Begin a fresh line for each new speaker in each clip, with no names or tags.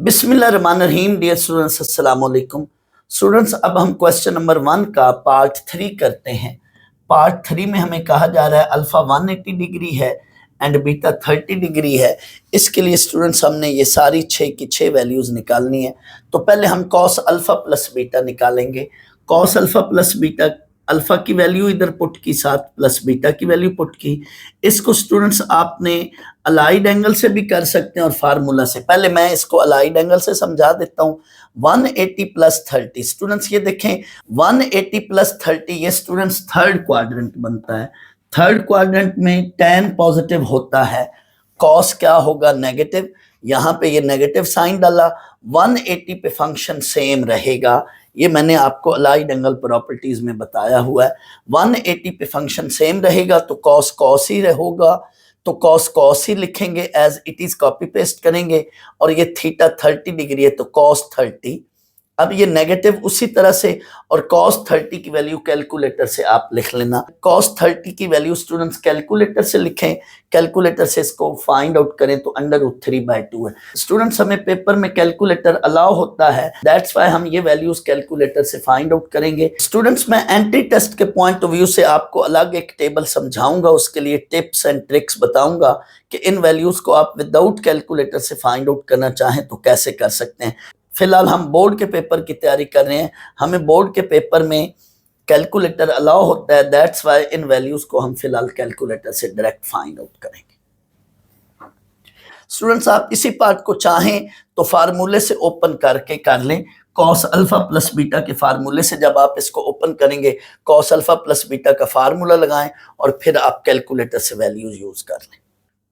बिस्मिल्लाहिर्रहमानिर्रहीम। Dear students, अस्सलाम वालेकुम। स्टूडेंट्स, अब हम क्वेश्चन नंबर 1 का पार्ट 3 करते हैं। पार्ट 3 में हमें कहा जा रहा है अल्फा 180 डिग्री है एंड बीटा 30 डिग्री है। इसके लिए स्टूडेंट्स हमने ये सारी 6 की 6 वैल्यूज निकालनी है। तो पहले हम कॉस अल्फा प्लस बीटा निकालेंगे। Cos alpha plus beta, alpha की वैल्यू इधर पुट की, साथ प्लस बीटा की वैल्यू पुट की। इसको स्टूडेंट्स आपने अलाइड एंगल से भी कर सकते हैं और फार्मूला से। पहले मैं इसको अलाइड एंगल से समझा देता हूँ। 180 प्लस 30, स्टूडेंट्स ये देखें 180 प्लस 30, ये स्टूडेंट्स थर्ड क्वाड्रेंट बनता है। थर्ड क्वाड्रेंट में tan पॉजिटिव होता है, कॉस क्या होगा, नेगेटिव। यहाँ पे ये नेगेटिव साइन डाला, 180 पे फंक्शन सेम रहेगा। ये मैंने आपको अलाइड एंगल प्रॉपर्टीज में बताया हुआ है। 180 पे फंक्शन सेम रहेगा तो कॉस कॉस ही होगा, तो कॉस कॉस ही लिखेंगे, as it is copy paste करेंगे। और ये थीटा 30 डिग्री है तो कॉस 30। अब ये नेगेटिव उसी तरह से, और cos 30 की वैल्यू कैलकुलेटर से आप लिख लेना। cos 30 की वैल्यू स्टूडेंट्स कैलकुलेटर से लिखें, कैलकुलेटर से इसको फाइंड आउट करें तो √3/2 है। स्टूडेंट्स हमें पेपर में कैलकुलेटर अलाउ होता है, दैट्स वाई हम ये वैल्यूज कैलकुलेटर से फाइंड आउट करेंगे। स्टूडेंट्स मैं एंटी टेस्ट के पॉइंट ऑफ व्यू से आपको अलग एक टेबल समझाऊंगा, उसके लिए टिप्स एंड ट्रिक्स बताऊंगा कि इन वैल्यूज को आप विदाउट कैलकुलेटर से फाइंड आउट करना चाहें तो कैसे कर सकते हैं। फिलहाल हम बोर्ड के पेपर की तैयारी कर रहे हैं, हमें बोर्ड के पेपर में कैलकुलेटर अलाउ होता है, दैट्स वाई इन वैल्यूज को हम फिलहाल कैलकुलेटर से डायरेक्ट फाइंड आउट करेंगे। स्टूडेंट्स आप इसी पार्ट को चाहें तो फार्मूले से ओपन करके कर लें। कॉस अल्फा प्लस बीटा के फार्मूले से जब आप इसको ओपन करेंगे, कॉस अल्फा प्लस बीटा का फार्मूला लगाएं और फिर आप कैलकुलेटर से वैल्यूज यूज कर लें।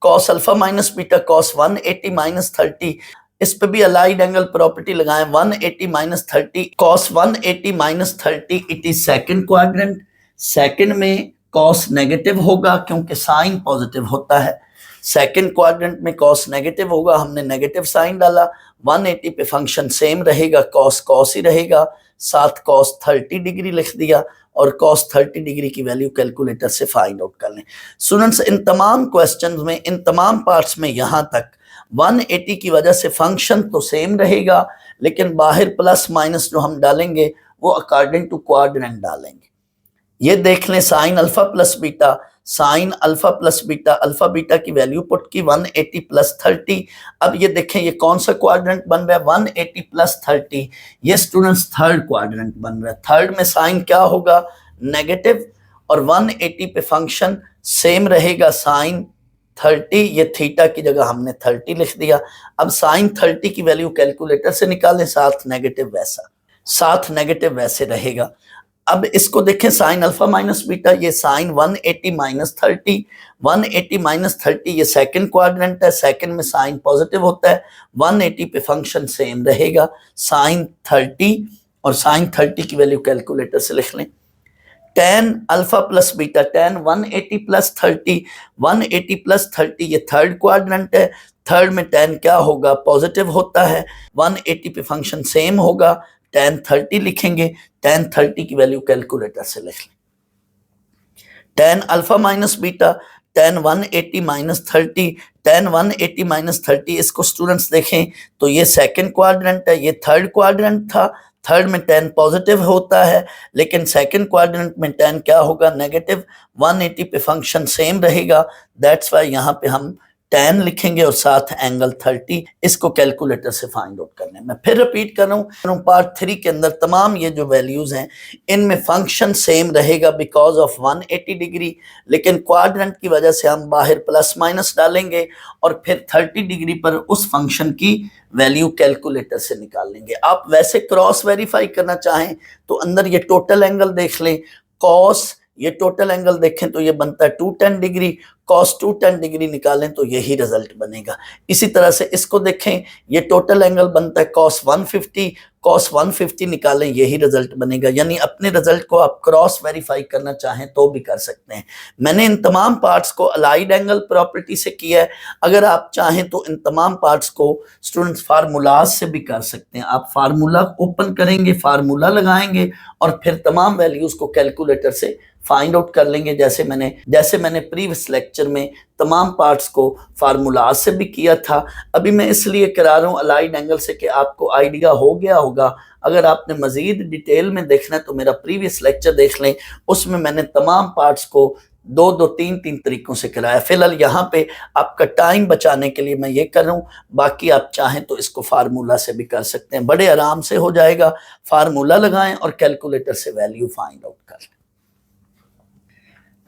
Cos alpha minus beta, cos 180 minus 30, इस पे भी अलाइड एंगल प्रॉपर्टी लगाएं। 180 minus 30, cos 180 minus 30, it is second quadrant. Second में कॉस नेगेटिव होगा क्योंकि साइन पॉजिटिव होता है। सेकंड क्वाड्रेंट में कॉस नेगेटिव होगा, हमने नेगेटिव साइन डाला। 180 पे फंक्शन सेम रहेगा, कॉस कॉस ही रहेगा, साथ कॉस 30 डिग्री लिख दिया और कॉस 30 डिग्री की वैल्यू कैलकुलेटर से फाइंड आउट कर लें। स्टूडेंट्स इन तमाम क्वेश्चंस में, इन तमाम पार्ट्स में यहाँ तक 180 की वजह से फंक्शन तो सेम रहेगा, लेकिन बाहर प्लस माइनस जो हम डालेंगे वो अकॉर्डिंग टू क्वाड्रेंट डालेंगे। ये देख लें sign alpha plus beta, sign alpha plus beta, alpha beta की वैल्यू पुट की 180 प्लस 30। अब ये देखें ये कौन सा क्वाड्रेंट बन रहा है, 180 प्लस 30, ये स्टूडेंट्स थर्ड क्वाड्रेंट बन रहा है। थर्ड में साइन क्या होगा, नेगेटिव, और 180 पे फंक्शन सेम रहेगा, साइन 30, ये थीटा की जगह हमने 30 लिख दिया। अब साइन 30 की वैल्यू कैलकुलेटर से निकालें, साथ नेगेटिव वैसा, साथ नेगेटिव वैसे रहेगा। अब इसको देखें साइन अल्फा माइनस बीटा, ये साइन 180 माइनस 30, 180 माइनस 30 ये सेकंड क्वाड्रेंट है, सेकंड में साइन पॉजिटिव होता है, 180 पे फंक्शन सेम रहेगा, साइन 30, और साइन 30 की वैल्यू कैलकुलेटर से लिख लें। tan alpha plus beta, tan 180 plus 30, 180 plus 30 ये थर्ड क्वाड्रेंट है। थर्ड में tan क्या होगा, पॉजिटिव होता है, 180 पे फंक्शन सेम होगा, tan 30 लिखेंगे, tan 30 की वैल्यू कैलकुलेटर से लिख लें। tan alpha minus beta, tan 180 minus 30, tan 180 minus 30, इसको स्टूडेंट्स देखें तो ये सेकंड क्वाड्रेंट है, ये थर्ड क्वाड्रेंट था। थर्ड में tan पॉजिटिव होता है, लेकिन सेकंड क्वाड्रेंट में tan क्या होगा, नेगेटिव। 180 पे फंक्शन सेम रहेगा, दैट्स वाई यहाँ पे हम tan लिखेंगे और साथ एंगल 30, इसको कैलकुलेटर से फाइंड आउट करना है। मैं फिर रिपीट कर रहा हूँ, पार्ट 3 के अंदर तमाम ये जो वैल्यूज हैं इनमें फंक्शन सेम रहेगा बिकॉज ऑफ 180 डिग्री, लेकिन क्वाड्रेंट की वजह से हम बाहर प्लस माइनस डालेंगे और फिर 30 डिग्री पर उस फंक्शन की वैल्यू कैलकुलेटर से निकाल लेंगे। आप वैसे क्रॉस वेरीफाई करना चाहें तो अंदर ये टोटल एंगल देख लें, कॉस, ये टोटल एंगल देखें तो ये बनता है 210 डिग्री, कॉस 210 डिग्री निकालें तो यही रिजल्ट बनेगा। इसी तरह से इसको देखें, ये टोटल एंगल बनता है कॉस 150, कॉस 150 निकालें यही रिजल्ट बनेगा। यानी अपने रिजल्ट को आप क्रॉस वेरीफाई करना चाहें तो भी कर सकते हैं। मैंने इन तमाम पार्ट्स को अलाइड एंगल प्रॉपर्टी से किया है, अगर आप चाहें तो इन तमाम पार्ट्स को स्टूडेंट्स फार्मूलाज से भी कर सकते हैं। आप फार्मूला ओपन करेंगे, फार्मूला लगाएंगे और फिर तमाम वैल्यूज को कैलकुलेटर से फाइंड आउट कर लेंगे, जैसे मैंने प्रीवियस लेक्चर लेक्चर में तमाम पार्ट्स को फार्मूला से भी किया था। अभी मैं इसलिए करा रहा हूँ अलाइड एंगल से कि आपको आइडिया हो गया होगा। अगर आपने मजीद डिटेल में देखना है तो मेरा प्रीवियस लेक्चर देख लें, उसमें मैंने तमाम पार्ट्स को दो दो तीन तीन तरीकों से कराया। फिलहाल यहाँ पे आपका टाइम बचाने के लिए मैं ये कर रहा हूँ, बाकी आप चाहें तो इसको फार्मूला से भी कर सकते हैं, बड़े आराम से हो जाएगा। फार्मूला लगाएं और कैलकुलेटर से वैल्यू फाइंड आउट कर लें।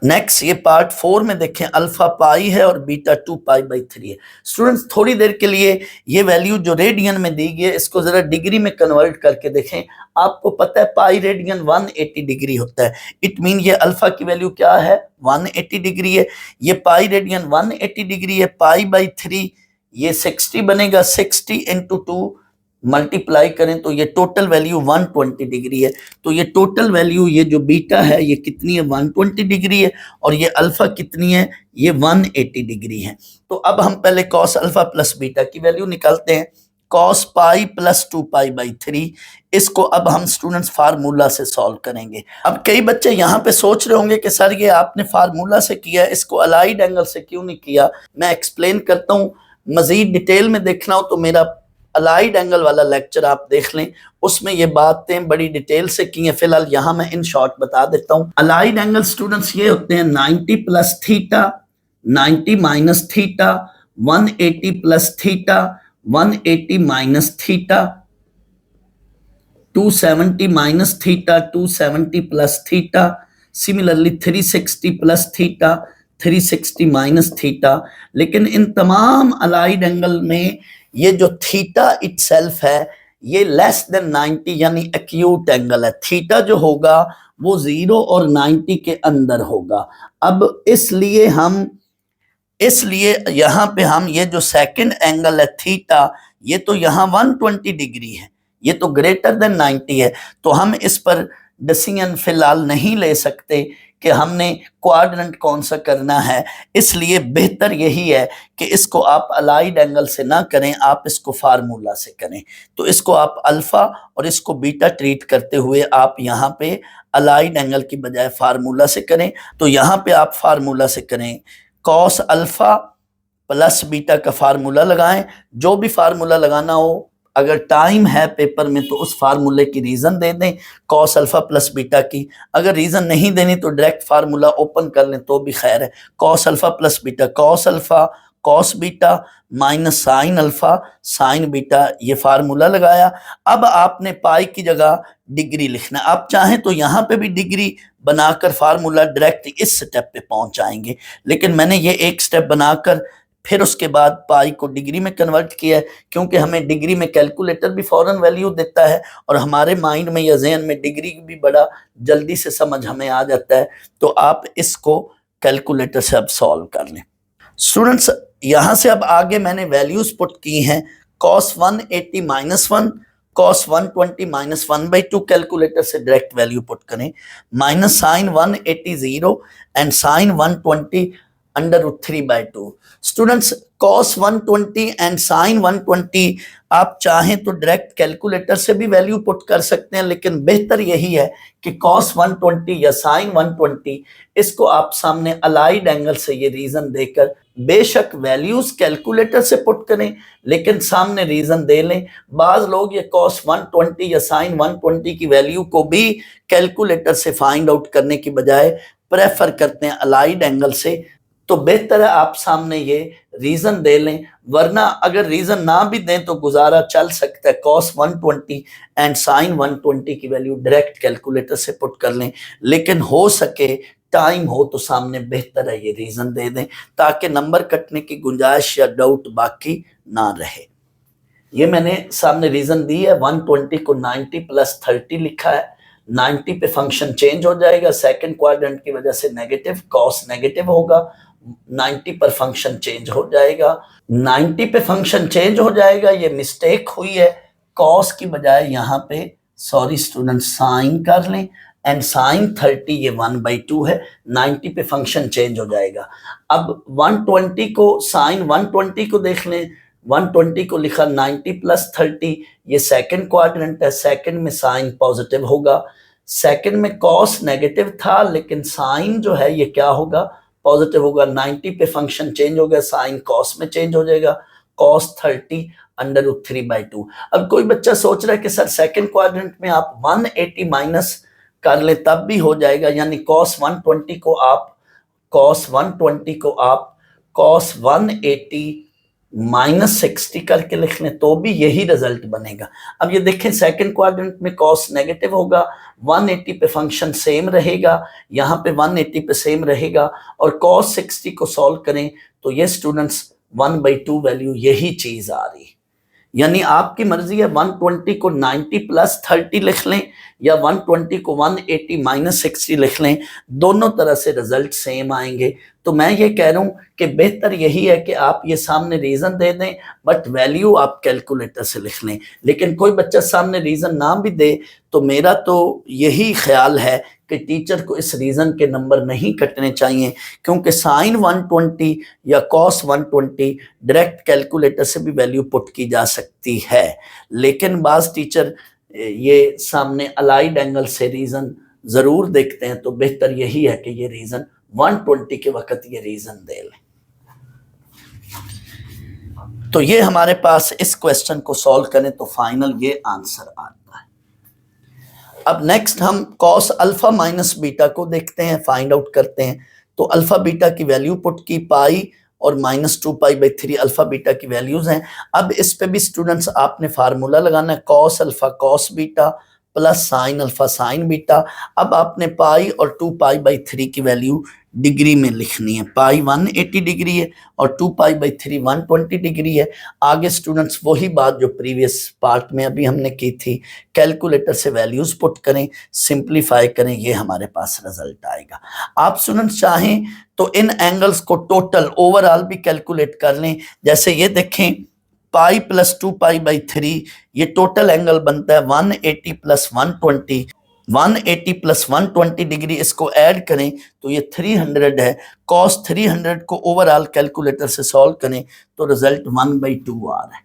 नेक्स्ट ये पार्ट 4 में देखें, अल्फा पाई है और बीटा 2 पाई बाई 3 है। स्टूडेंट्स थोड़ी देर के लिए ये वैल्यू जो रेडियन में दी गई है इसको जरा डिग्री में कन्वर्ट करके देखें। आपको पता है पाई रेडियन 180 डिग्री होता है। इट मीन ये अल्फा की वैल्यू क्या है, 180 डिग्री है। ये पाई रेडियन 180 डिग्री है। पाई बाई 3 ये 60 बनेगा। 60 इंटू 2 मल्टीप्लाई करें तो ये टोटल वैल्यू 120 डिग्री है। तो ये टोटल वैल्यू ये जो बीटा है ये कितनी है, 120 डिग्री है, और ये अल्फा कितनी है, ये 180 डिग्री है। तो अब हम पहले कॉस अल्फा प्लस बीटा की वैल्यू निकालते हैं। Cos pi plus 2 pi by 3, इसको अब हम स्टूडेंट्स फार्मूला से सॉल्व करेंगे। अब कई बच्चे यहाँ पे सोच रहे होंगे कि सर ये आपने फार्मूला से किया है, इसको अलाइड एंगल से क्यों नहीं किया। मैं एक्सप्लेन करता हूँ। मजीद डिटेल में देखना हो तो मेरा अलाइड एंगल वाला लेक्चर आप देख लें, उसमें ये बातें बड़ी डिटेल से की हैं। फिलहाल यहाँ मैं इन शॉर्ट बता देता हूँ। अलाइड एंगल स्टूडेंट्स ये होते हैं 90 plus theta, 90 minus theta, 180 plus theta, 180 minus theta, 270 minus theta, 270 plus theta, similarly 360 plus theta, 360 minus theta. लेकिन इन तमाम अलाइड एंगल में ये जो थीटा इटसेल्फ है ये लेस देन 90 यानी एक्यूट एंगल है। थीटा जो होगा वो 0 और 90 के अंदर होगा। अब इसलिए यहाँ पे हम ये जो सेकंड एंगल है थीटा, ये तो यहाँ 120 डिग्री है, ये तो ग्रेटर देन 90 है। तो हम इस पर डिसीजन फिलहाल नहीं ले सकते कि हमने क्वाड्रेंट कौन सा करना है। इसलिए बेहतर यही है कि इसको आप अलाइड एंगल से ना करें, आप इसको फार्मूला से करें। तो इसको आप अल्फा और इसको बीटा ट्रीट करते हुए आप यहाँ पे अलाइड एंगल की बजाय फार्मूला से करें। तो यहाँ पे आप फार्मूला से करें, कॉस अल्फा प्लस बीटा का फार्मूला लगाएं। जो भी फार्मूला लगाना हो, अगर टाइम है पेपर में तो उस फार्मूले की रीजन दे दें कॉस अल्फा प्लस बीटा की। अगर रीजन नहीं देनी तो डायरेक्ट फार्मूला ओपन कर लें तो भी खैर है। Cos alpha plus beta, cos alpha cos beta minus sine alpha sign beta, ये फार्मूला लगाया। अब आपने पाई की जगह डिग्री लिखना। आप चाहें तो यहाँ पे भी डिग्री बनाकर फार्मूला डायरेक्ट इस स्टेप पे पहुंच जाएंगे, लेकिन मैंने ये एक स्टेप बनाकर फिर उसके बाद पाई को डिग्री में कन्वर्ट किया है, क्योंकि हमें डिग्री में कैलकुलेटर भी फौरन वैल्यू देता है और हमारे माइंड में या जहन में डिग्री भी बड़ा जल्दी से समझ हमें आ जाता है। तो आप इसको कैलकुलेटर से अब सॉल्व कर लें। स्टूडेंट्स यहाँ से अब आगे मैंने वैल्यूज पुट की हैं। Cos 180 minus 1, cos 120 minus 1/2, calculator से डायरेक्ट वैल्यू पुट करें। Minus sine 180 0 and sine 120 √3/2। Students cos 120 and sin 120 आप चाहें तो डायरेक्ट कैलकुलेटर से भी वैल्यू पुट कर सकते हैं, लेकिन बेहतर यही है कि cos 120 या sin 120 इसको आप सामने अलाइड एंगल से ये रीजन देकर बेशक वैल्यूज कैलकुलेटर से पुट करें लेकिन सामने रीजन दे लें। बाज लोग ये cos 120 या sin 120 की वैल्यू को भी कैलकुलेटर से फाइंड आउट करने की बजाय प्रेफर करते हैं अलाइड एंगल से। तो बेहतर है आप सामने ये रीजन दे लें, वरना अगर रीजन ना भी दें तो गुजारा चल सकता है। cos 120 एंड sin 120 की वैल्यू डायरेक्ट कैलकुलेटर से पुट कर लें, लेकिन हो सके टाइम हो तो सामने बेहतर है ये रीजन दे दें ताकि नंबर कटने की गुंजाइश या डाउट बाकी ना रहे। ये मैंने सामने रीजन दी है। 120 को 90 प्लस 30 लिखा है। 90 पे फंक्शन चेंज हो जाएगा, सेकंड क्वाड्रेंट की वजह से नेगेटिव, कॉस नेगेटिव होगा। 90 पर फंक्शन चेंज हो जाएगा। 90 पे फंक्शन चेंज हो जाएगा, ये मिस्टेक हुई है। कॉस की बजाय यहाँ पे सॉरी स्टूडेंट साइन कर लें एंड साइन 30 ये 1/2 है। 90 पे फंक्शन चेंज हो जाएगा। अब 120 को साइन 120 को देख लें। 120 को लिखा 90 प्लस 30, ये सेकंड क्वाड्रेंट है, सेकंड में साइन पॉजिटिव होगा। सेकंड में कॉस नेगेटिव था लेकिन साइन जो है ये क्या होगा, पॉजिटिव होगा, 90 पे फंक्शन चेंज हो गया, साइन कॉस में चेंज हो जाएगा, कॉस 30 √3/2। अब कोई बच्चा सोच रहा है कि सर सेकंड क्वाड्रेंट में आप 180 माइनस कर ले तब भी हो जाएगा, यानी cos 120 को आप cos 180 -60 करके लिख लें तो भी यही रिजल्ट बनेगा। अब ये देखें सेकंड क्वाड्रेंट में cos नेगेटिव होगा, 180 पे फंक्शन सेम रहेगा, यहाँ पे 180 पे सेम रहेगा, और cos 60 को सॉल्व करें तो ये स्टूडेंट्स 1/2 वैल्यू यही चीज आ रही। यानी आपकी मर्जी है 120 को 90 + 30 लिख लें या 120 को 180 - 60 लिख लें, दोनों तरह से रिजल्ट सेम आएंगे। तो मैं ये कह रहा हूं कि बेहतर यही है कि आप ये सामने रीजन दे दें बट वैल्यू आप कैलकुलेटर से लिख लें। लेकिन कोई बच्चा सामने रीजन ना भी दे तो मेरा तो यही ख्याल है कि टीचर को इस रीजन के नंबर नहीं कटने चाहिए, क्योंकि साइन 120 या कॉस 120 डायरेक्ट कैलकुलेटर से भी वैल्यू पुट की जा सकती है। लेकिन बाज टीचर ये सामने अलाइड एंगल से रीजन जरूर देखते हैं, तो बेहतर यही है कि ये रीजन 120 के वक्त ये रीजन दे लें। तो ये हमारे पास इस क्वेश्चन को सॉल्व करें तो फाइनल ये आंसर आता है। अब नेक्स्ट हम cos अल्फा माइनस बीटा को देखते हैं, फाइंड आउट करते हैं। तो अल्फा बीटा की वैल्यू पुट की, पाई और -2π/3 अल्फा बीटा की वैल्यूज हैं। अब इस पे भी स्टूडेंट्स आपने फार्मूला लगाना है, cos alpha cos beta plus sine alpha sign beta. अब आपने पाई और 2π/3 की वैल्यू डिग्री में लिखनी है। पाई 180 डिग्री है और 2π/3 120 डिग्री है। आगे स्टूडेंट्स वही बात जो प्रीवियस पार्ट में अभी हमने की थी, कैलकुलेटर से वैल्यूज पुट करें, सिंप्लीफाई करें, ये हमारे पास रिजल्ट आएगा। आप स्टूडेंट्स चाहें तो इन एंगल्स को टोटल ओवरऑल भी कैलकुलेट कर लें। जैसे ये देखें पाई प्लस 2π/3 ये टोटल एंगल बनता है 180 + 120, 180 + 120 डिग्री, इसको ऐड करें तो ये 300 है। cos 300 को ओवरऑल कैलकुलेटर से सॉल्व करें तो रिजल्ट 1/2 आ रहा है।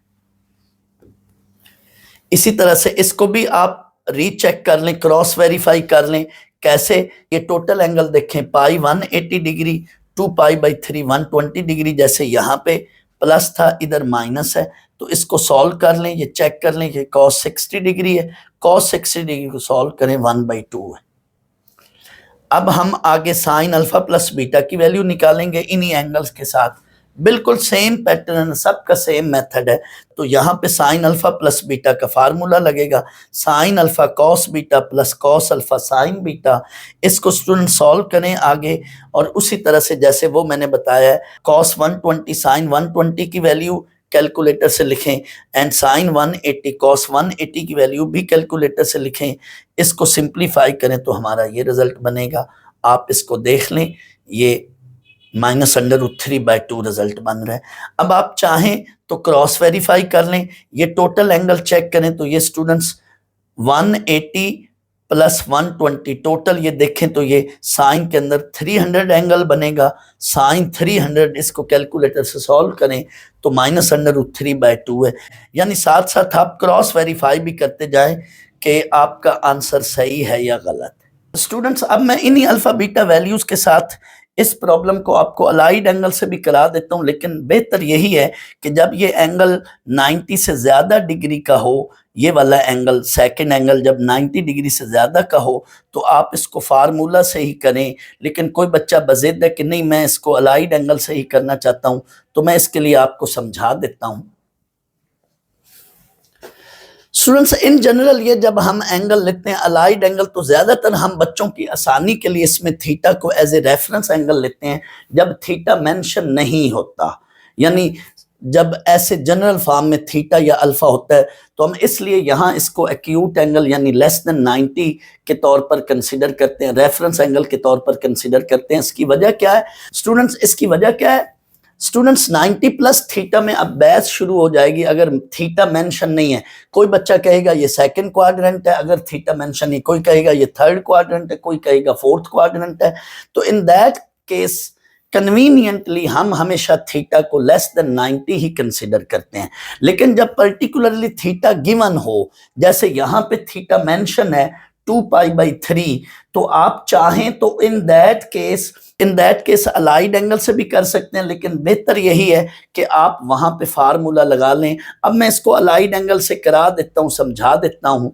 इसी तरह से इसको भी आप रीचेक कर लें, क्रॉस वेरीफाई कर लें। कैसे? ये टोटल एंगल देखें, पाई 180 डिग्री, 2π/3 120 डिग्री, जैसे यहाँ पे प्लस था इधर माइनस है, तो इसको सॉल्व कर लें, ये चेक कर लें कि cos 60 डिग्री है, cos 60 डिग्री को सॉल्व करें 1/2 है। अब हम आगे साइन अल्फा प्लस बीटा की वैल्यू निकालेंगे इन्हीं एंगल्स के साथ। बिल्कुल सेम पैटर्न, सबका सेम मेथड है। तो यहाँ पे साइन अल्फा प्लस बीटा का फार्मूला लगेगा, sine alpha cos beta plus cos alpha sign beta. इसको स्टूडेंट सॉल्व करें आगे, और उसी तरह से जैसे वो मैंने बताया है, cos 120 साइन 120 की वैल्यू कैलकुलेटर से लिखें, एंड साइन 180 cos 180 की वैल्यू भी कैलकुलेटर से लिखें। इसको सिंप्लीफाई करें तो हमारा ये रिजल्ट बनेगा। आप इसको देख लें, ये -√3/2 रिजल्ट बन रहा है। अब आप चाहें तो क्रॉस वेरीफाई कर लें, ये टोटल एंगल चेक करें तो ये स्टूडेंट्स 180 + 120 टोटल ये देखें तो ये साइन के अंदर 300 एंगल बनेगा। साइन 300 इसको कैलकुलेटर से सॉल्व करें तो -√3/2 है। यानी साथ साथ आप क्रॉस वेरीफाई भी करते जाएं कि आपका आंसर सही है या गलत। स्टूडेंट्स अब मैं इन्हीं अल्फा बीटा वैल्यूज के साथ इस प्रॉब्लम को आपको अलाइड एंगल से भी करा देता हूं, लेकिन बेहतर यही है कि जब ये एंगल 90 से ज़्यादा डिग्री का हो, ये वाला एंगल सेकंड एंगल जब 90 डिग्री से ज़्यादा का हो, तो आप इसको फार्मूला से ही करें। लेकिन कोई बच्चा बज़िद है कि नहीं मैं इसको अलाइड एंगल से ही करना चाहता हूं, तो मैं इसके लिए आपको समझा देता हूं। स्टूडेंट्स इन जनरल ये जब हम एंगल लेते हैं अलाइड एंगल, तो ज़्यादातर हम बच्चों की आसानी के लिए इसमें थीटा को एज ए रेफरेंस एंगल लेते हैं जब थीटा मेंशन नहीं होता। यानी जब ऐसे जनरल फॉर्म में थीटा या अल्फा होता है तो हम इसलिए यहाँ इसको एक्यूट एंगल यानी <90 के तौर पर कंसिडर करते हैं, रेफरेंस एंगल के तौर पर कंसिडर करते हैं। इसकी वजह क्या है स्टूडेंट्स? इसकी वजह क्या है स्टूडेंट्स? 90 + थीटा में अब बहस शुरू हो जाएगी अगर थीटा मेंशन नहीं है। कोई बच्चा कहेगा ये सेकंड क्वाड्रेंट है अगर थीटा मेंशन नहीं, कोई कहेगा ये थर्ड क्वाड्रेंट है, कोई कहेगा फोर्थ क्वाड्रेंट है। तो इन दैट केस कन्वीनियंटली हम हमेशा थीटा को <90 ही कंसिडर करते हैं। लेकिन जब पर्टिकुलरली थीटा गिवन हो, जैसे यहाँ पे थीटा मेंशन है 2π/3, तो आप चाहें तो in that case allied angle से भी कर सकते हैं, लेकिन बेहतर यही है कि आप वहां पे फार्मूला लगा लें। अब मैं इसको अलाइड एंगल से करा देता हूं, समझा देता हूं।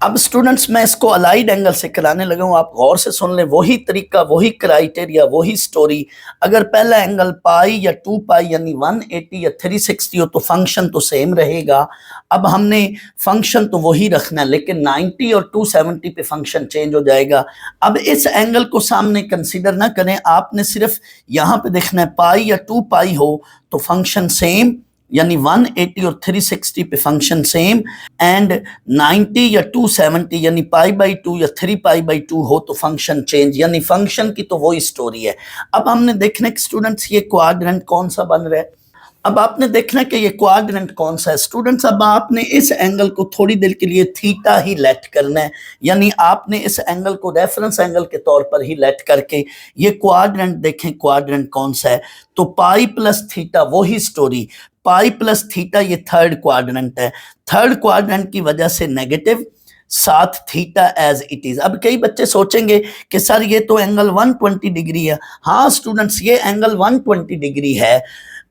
अब स्टूडेंट्स मैं इसको अलाइड एंगल से कराने लगा हूं, आप गौर से सुन लें। वही तरीका, वही क्राइटेरिया, वही स्टोरी। अगर पहला एंगल पाई या 2π यानी 180 या 360 हो तो फंक्शन तो सेम रहेगा। अब हमने फंक्शन तो वही रखना है, लेकिन 90 और 270 पे फंक्शन चेंज हो जाएगा। अब इस एंगल को सामने कंसीडर ना करें, आपने सिर्फ यहां पे देखना है पाई या 2π हो तो फंक्शन सेम, यानी 180 और 360 पे फंक्शन सेम, एंड 90 या 270 यानी π/2 या 3π/2 हो तो फंक्शन चेंज, यानी फंक्शन की तो वही स्टोरी है। अब हमने देखना है कि स्टूडेंट्स ये क्वाड्रेंट कौन सा बन रहा है। अब आपने देखना कि ये क्वाड्रेंट कौन सा है स्टूडेंट्स। अब आपने इस एंगल को थोड़ी देर के लिए थीटा ही लेट करना है, यानी आपने इस एंगल को रेफरेंस एंगल के तौर पर ही लेट करके ये क्वाड्रेंट देखें, क्वाड्रेंट कौन सा है। तो पाई प्लस थीटा वही स्टोरी, पाई प्लस थीटा ये थर्ड क्वाड्रेंट है। थर्ड क्वाड्रेंट की वजह से नेगेटिव, साथ थीटा एज इट इज। अब कई बच्चे सोचेंगे कि सर ये तो एंगल 120 डिग्री है। हाँ स्टूडेंट्स, ये एंगल 120 डिग्री है।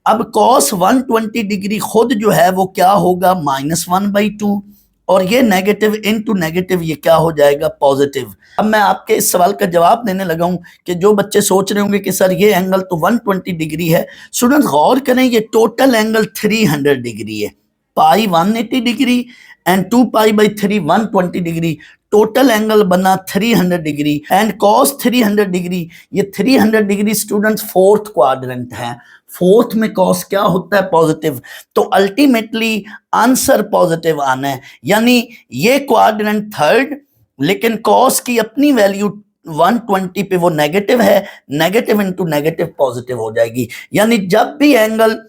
अब cos 120 डिग्री खुद जो है वो क्या होगा, -1/2, और ये नेगेटिव इनटू नेगेटिव ये क्या हो जाएगा, पॉजिटिव। अब मैं आपके इस सवाल का जवाब देने लगा हूं कि जो बच्चे सोच रहे होंगे कि सर ये एंगल तो 120 डिग्री है। स्टूडेंट्स गौर करें, ये टोटल एंगल 300 डिग्री है। Pi 180 degree and 2π/3 120 degree, total angle बना 300 डिग्री। एंड cos 300 डिग्री, ये 300 डिग्री स्टूडेंट्स फोर्थ क्वाड्रेंट है। फोर्थ में cos क्या होता है, पॉजिटिव। तो अल्टीमेटली आंसर पॉजिटिव आना है, यानी ये क्वाड्रेंट थर्ड, लेकिन cos की अपनी वैल्यू 120 पे वो नेगेटिव है, नेगेटिव इंटू नेगेटिव पॉजिटिव हो जाएगी। यानी जब भी एंगल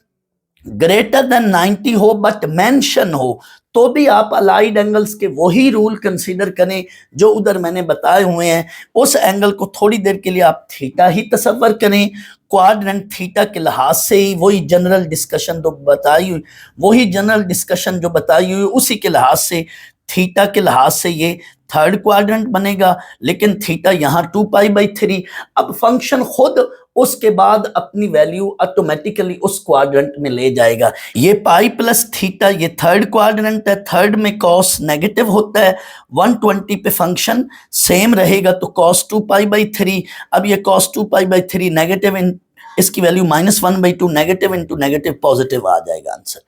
ग्रेटर देन 90 हो बट मेंशन हो तो भी आप अलाइड एंगल्स के वही रूल कंसीडर करें जो उधर मैंने बताए हुए हैं। उस एंगल को थोड़ी देर के लिए आप थीटा ही तसव्वुर करें, क्वाड्रेंट थीटा के लिहाज से ही वही जनरल डिस्कशन जो बताई हुई उसी के लिहाज से, थीटा के लिहाज से ये थर्ड क्वाड्रेंट बनेगा, लेकिन थीटा यहाँ 2π/3। अब फंक्शन खुद उसके बाद अपनी वैल्यू ऑटोमेटिकली उस क्वाड्रेंट में ले जाएगा। ये पाई प्लस थीटा ये थर्ड क्वाड्रेंट है, थर्ड में cos नेगेटिव होता है, 120 पे फंक्शन सेम रहेगा तो cos 2π/3। अब ये cos 2π/3 नेगेटिव, इसकी value -1/2, negative into negative positive आ जाएगा आंसर।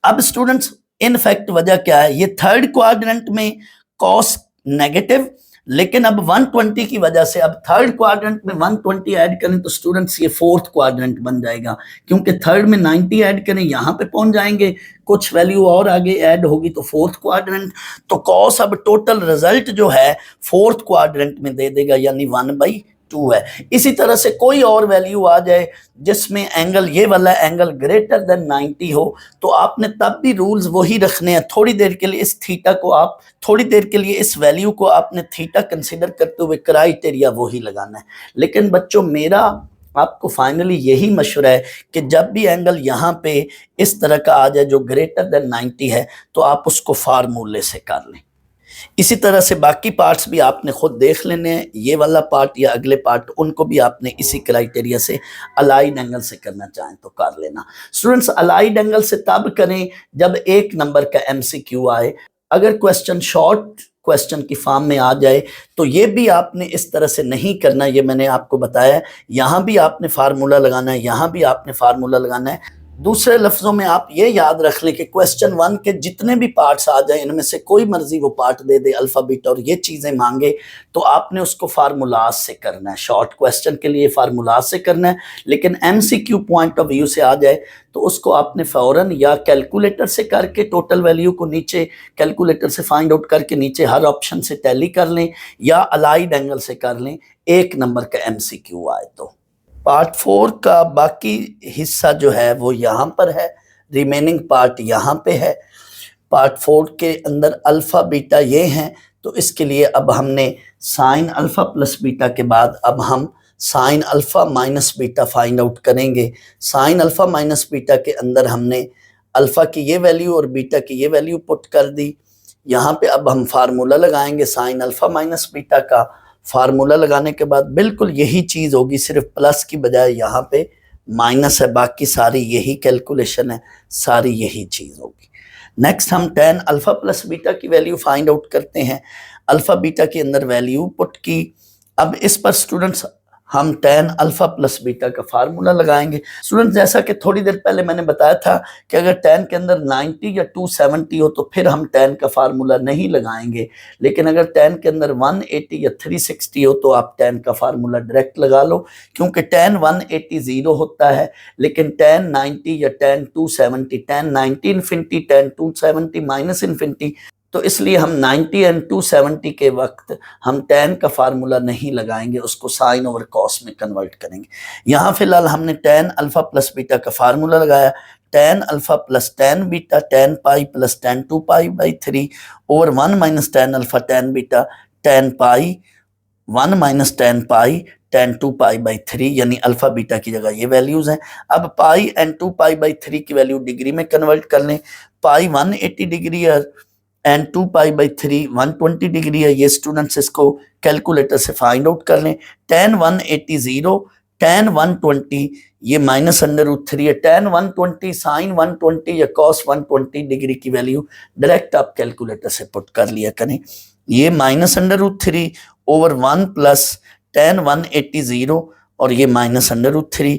अब स्टूडेंट्स इन फैक्ट वजह क्या है, ये थर्ड क्वाड्रेंट में cos नेगेटिव, लेकिन अब 120 की वजह से अब थर्ड क्वाड्रेंट में 120 ऐड करें तो स्टूडेंट्स ये फोर्थ क्वाड्रेंट बन जाएगा, क्योंकि थर्ड में 90 ऐड करें यहाँ पे पहुंच जाएंगे, कुछ वैल्यू और आगे ऐड होगी तो फोर्थ क्वाड्रेंट। तो cos अब टोटल रिजल्ट जो है फोर्थ क्वाड्रेंट में दे देगा, यानी 1/2 है। इसी तरह से कोई और वैल्यू आ जाए जिसमें एंगल, ये वाला एंगल ग्रेटर देन 90 हो, तो आपने तब भी रूल्स वही रखने हैं। थोड़ी देर के लिए इस थीटा को आप, थोड़ी देर के लिए इस वैल्यू को आपने थीटा कंसीडर करते हुए क्राइटेरिया वही लगाना है। लेकिन बच्चों मेरा आपको फाइनली यही मशवरा है कि जब भी एंगल यहाँ पे इस तरह का आ जाए जो ग्रेटर देन 90 है तो आप उसको फार्मूले से कर लें। इसी तरह से बाकी पार्ट्स भी आपने खुद देख लेने हैं, ये वाला पार्ट या अगले पार्ट, उनको भी आपने इसी क्राइटेरिया से अलाइड एंगल से करना चाहें तो कर लेना। स्टूडेंट्स अलाइड एंगल से तब करें जब 1 नंबर का MCQ आए। अगर क्वेश्चन शॉर्ट क्वेश्चन की फॉर्म में आ जाए तो ये भी आपने इस तरह से नहीं करना, ये मैंने आपको बताया। यहाँ भी आपने फार्मूला लगाना है, यहाँ भी आपने फार्मूला लगाना है। दूसरे लफ्जों में आप ये याद रख लें कि क्वेश्चन 1 के जितने भी पार्ट्स आ जाए इनमें से कोई मर्जी वो पार्ट दे दे अल्फाबेट और ये चीज़ें मांगे तो आपने उसको फार्मूलाज से करना है। शॉर्ट क्वेश्चन के लिए फार्मूलाज से करना है, लेकिन MCQ पॉइंट ऑफ व्यू से आ जाए तो उसको आपने फ़ौरन या कैलकुलेटर से करके टोटल वैल्यू को नीचे कैलकुलेटर से फाइंड आउट करके नीचे हर ऑप्शन से टैली कर लें, या अलाइड एंगल से कर लें 1 नंबर का MCQ आए तो। पार्ट 4 का बाकी हिस्सा जो है वो यहाँ पर है, रिमेनिंग पार्ट यहाँ पे है। पार्ट 4 के अंदर अल्फ़ा बीटा ये हैं, तो इसके लिए अब हमने साइन अल्फ़ा प्लस बीटा के बाद अब हम sine alpha minus beta find out करेंगे। साइन अल्फ़ा माइनस बीटा के अंदर हमने अल्फ़ा की ये वैल्यू और बीटा की ये वैल्यू पुट कर दी। यहाँ पे अब हम फार्मूला लगाएंगे साइन अल्फा माइनस बीटा का। फार्मूला लगाने के बाद बिल्कुल यही चीज होगी, सिर्फ प्लस की बजाय यहाँ पे माइनस है, बाकी सारी यही कैलकुलेशन है, सारी यही चीज होगी। नेक्स्ट हम tan अल्फा प्लस बीटा की वैल्यू फाइंड आउट करते हैं। अल्फा बीटा के अंदर वैल्यू पुट की। अब इस पर स्टूडेंट्स हम tan अल्फा प्लस बीटा का फार्मूला लगाएंगे। स्टूडेंट्स जैसा कि थोड़ी देर पहले मैंने बताया था कि अगर tan के अंदर 90 या 270 हो तो फिर हम tan का फार्मूला नहीं लगाएंगे, लेकिन अगर tan के अंदर 180 या 360 हो तो आप tan का फार्मूला डायरेक्ट लगा लो, क्योंकि tan 180 0 होता है, लेकिन tan 90 या tan 270, tan 90 infinity, tan 270 minus infinity, तो इसलिए हम 90 एंड 270 के वक्त हम tan का फार्मूला नहीं लगाएंगे, उसको साइन ओवर कॉस में कन्वर्ट करेंगे। यहाँ फिलहाल हमने tan अल्फा प्लस बीटा का फार्मूला लगाया, tan alpha plus tan beta tan pi plus tan 2 pi by 3 over 1 minus tan alpha tan beta tan pi 1 minus tan pi tan 2 pi by 3, यानी alpha beta की जगह ये values हैं। अब पाई and 2 pi by 3 की value degree में convert कर लें। पाई 180 डिग्री है एंड 2 पाई बाई 3 120 डिग्री है। ये स्टूडेंट्स इसको कैलकुलेटर से फाइंड आउट कर लें। tan 180 0, tan 120 ये माइनस अंडर रूट 3 है। tan 120 साइन 120 या कॉस 120 डिग्री की वैल्यू डायरेक्ट आप कैलकुलेटर से पुट कर लिया करें। ये minus under root 3 over 1 plus tan 180 0 और ये माइनस अंडर रूट 3।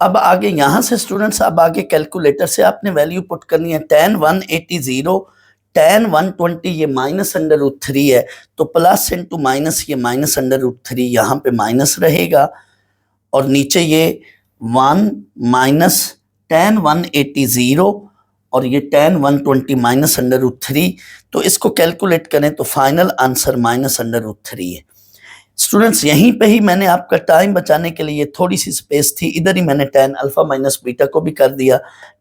अब आगे यहाँ से स्टूडेंट्स अब आगे कैलकुलेटर से आपने वैल्यू पुट करनी है। tan 180 0, tan 120 ये माइनस अंडर रूट 3 है, तो प्लस इंटू माइनस ये माइनस अंडर रूट 3 यहाँ पे माइनस रहेगा, और नीचे ये 1 माइनस tan 180 0 और ये tan 120 माइनस अंडर रूट 3, तो इसको कैलकुलेट करें तो final answer minus under root 3 है। स्टूडेंट्स यहीं पे ही मैंने आपका टाइम बचाने के लिए थोड़ी सी स्पेस थी, इधर ही मैंने tan अल्फा माइनस बीटा को भी कर दिया।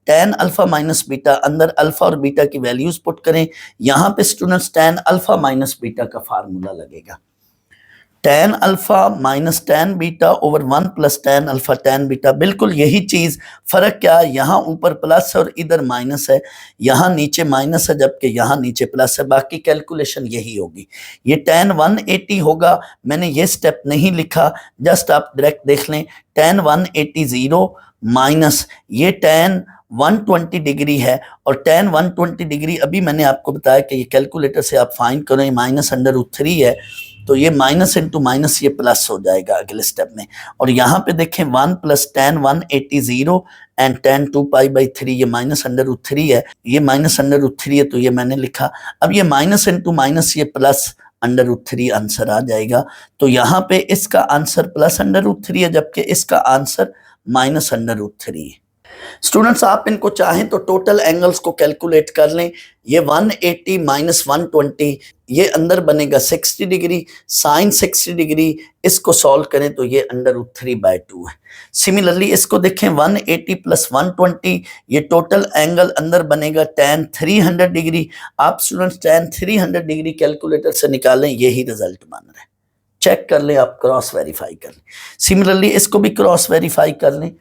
tan अल्फा माइनस बीटा, अंदर अल्फा और बीटा की वैल्यूज पुट करें। यहाँ पे students tan alpha minus beta का फार्मूला लगेगा। tan alpha minus tan beta over 1 plus tan alpha tan beta, बिल्कुल यही चीज, फर्क क्या है, यहाँ ऊपर प्लस है और इधर माइनस है, यहाँ नीचे माइनस है जबकि यहाँ नीचे प्लस है, बाकी कैलकुलेशन यही होगी। ये tan 180 होगा, मैंने ये स्टेप नहीं लिखा, जस्ट आप डायरेक्ट देख लें। tan 180 0 माइनस ये tan 120 डिग्री है, और tan 120 डिग्री अभी मैंने आपको बताया कि ये कैलकुलेटर से आप फाइंड करें, माइनस अंडर रूट 3 है, तो ये माइनस इंटू माइनस ये प्लस हो जाएगा अगले स्टेप में। और यहाँ पे देखें 1 plus tan 180 0 and tan 2 pi by 3, ये माइनस अंडर रूट 3 है, ये माइनस अंडर रूट 3 है, तो ये मैंने लिखा। अब ये माइनस इंटू माइनस ये प्लस अंडर रूट 3 आंसर आ जाएगा। तो यहाँ पे इसका आंसर प्लस अंडर रूट 3 है, जबकि इसका आंसर माइनस अंडर रूट 3 है। स्टूडेंट्स आप इनको चाहें तो टोटल एंगल्स को कैलकुलेट कर लें। ये 180 माइनस 120, ये अंदर बनेगा 60 डिग्री, साइन 60 डिग्री, इसको सॉल्व करें तो ये अंडर रूट 3/2 है। सिमिलरली इसको देखें 180 प्लस 120, ये टोटल एंगल अंदर बनेगा tan 300 डिग्री। आप स्टूडेंट्स tan 300 डिग्री कैलकुलेटर से निकालें, यही रिजल्ट बन रहा है, चेक कर लें, आप क्रॉस वेरीफाई कर लें। सिमिलरली इसको भी क्रॉस वेरीफाई कर लें,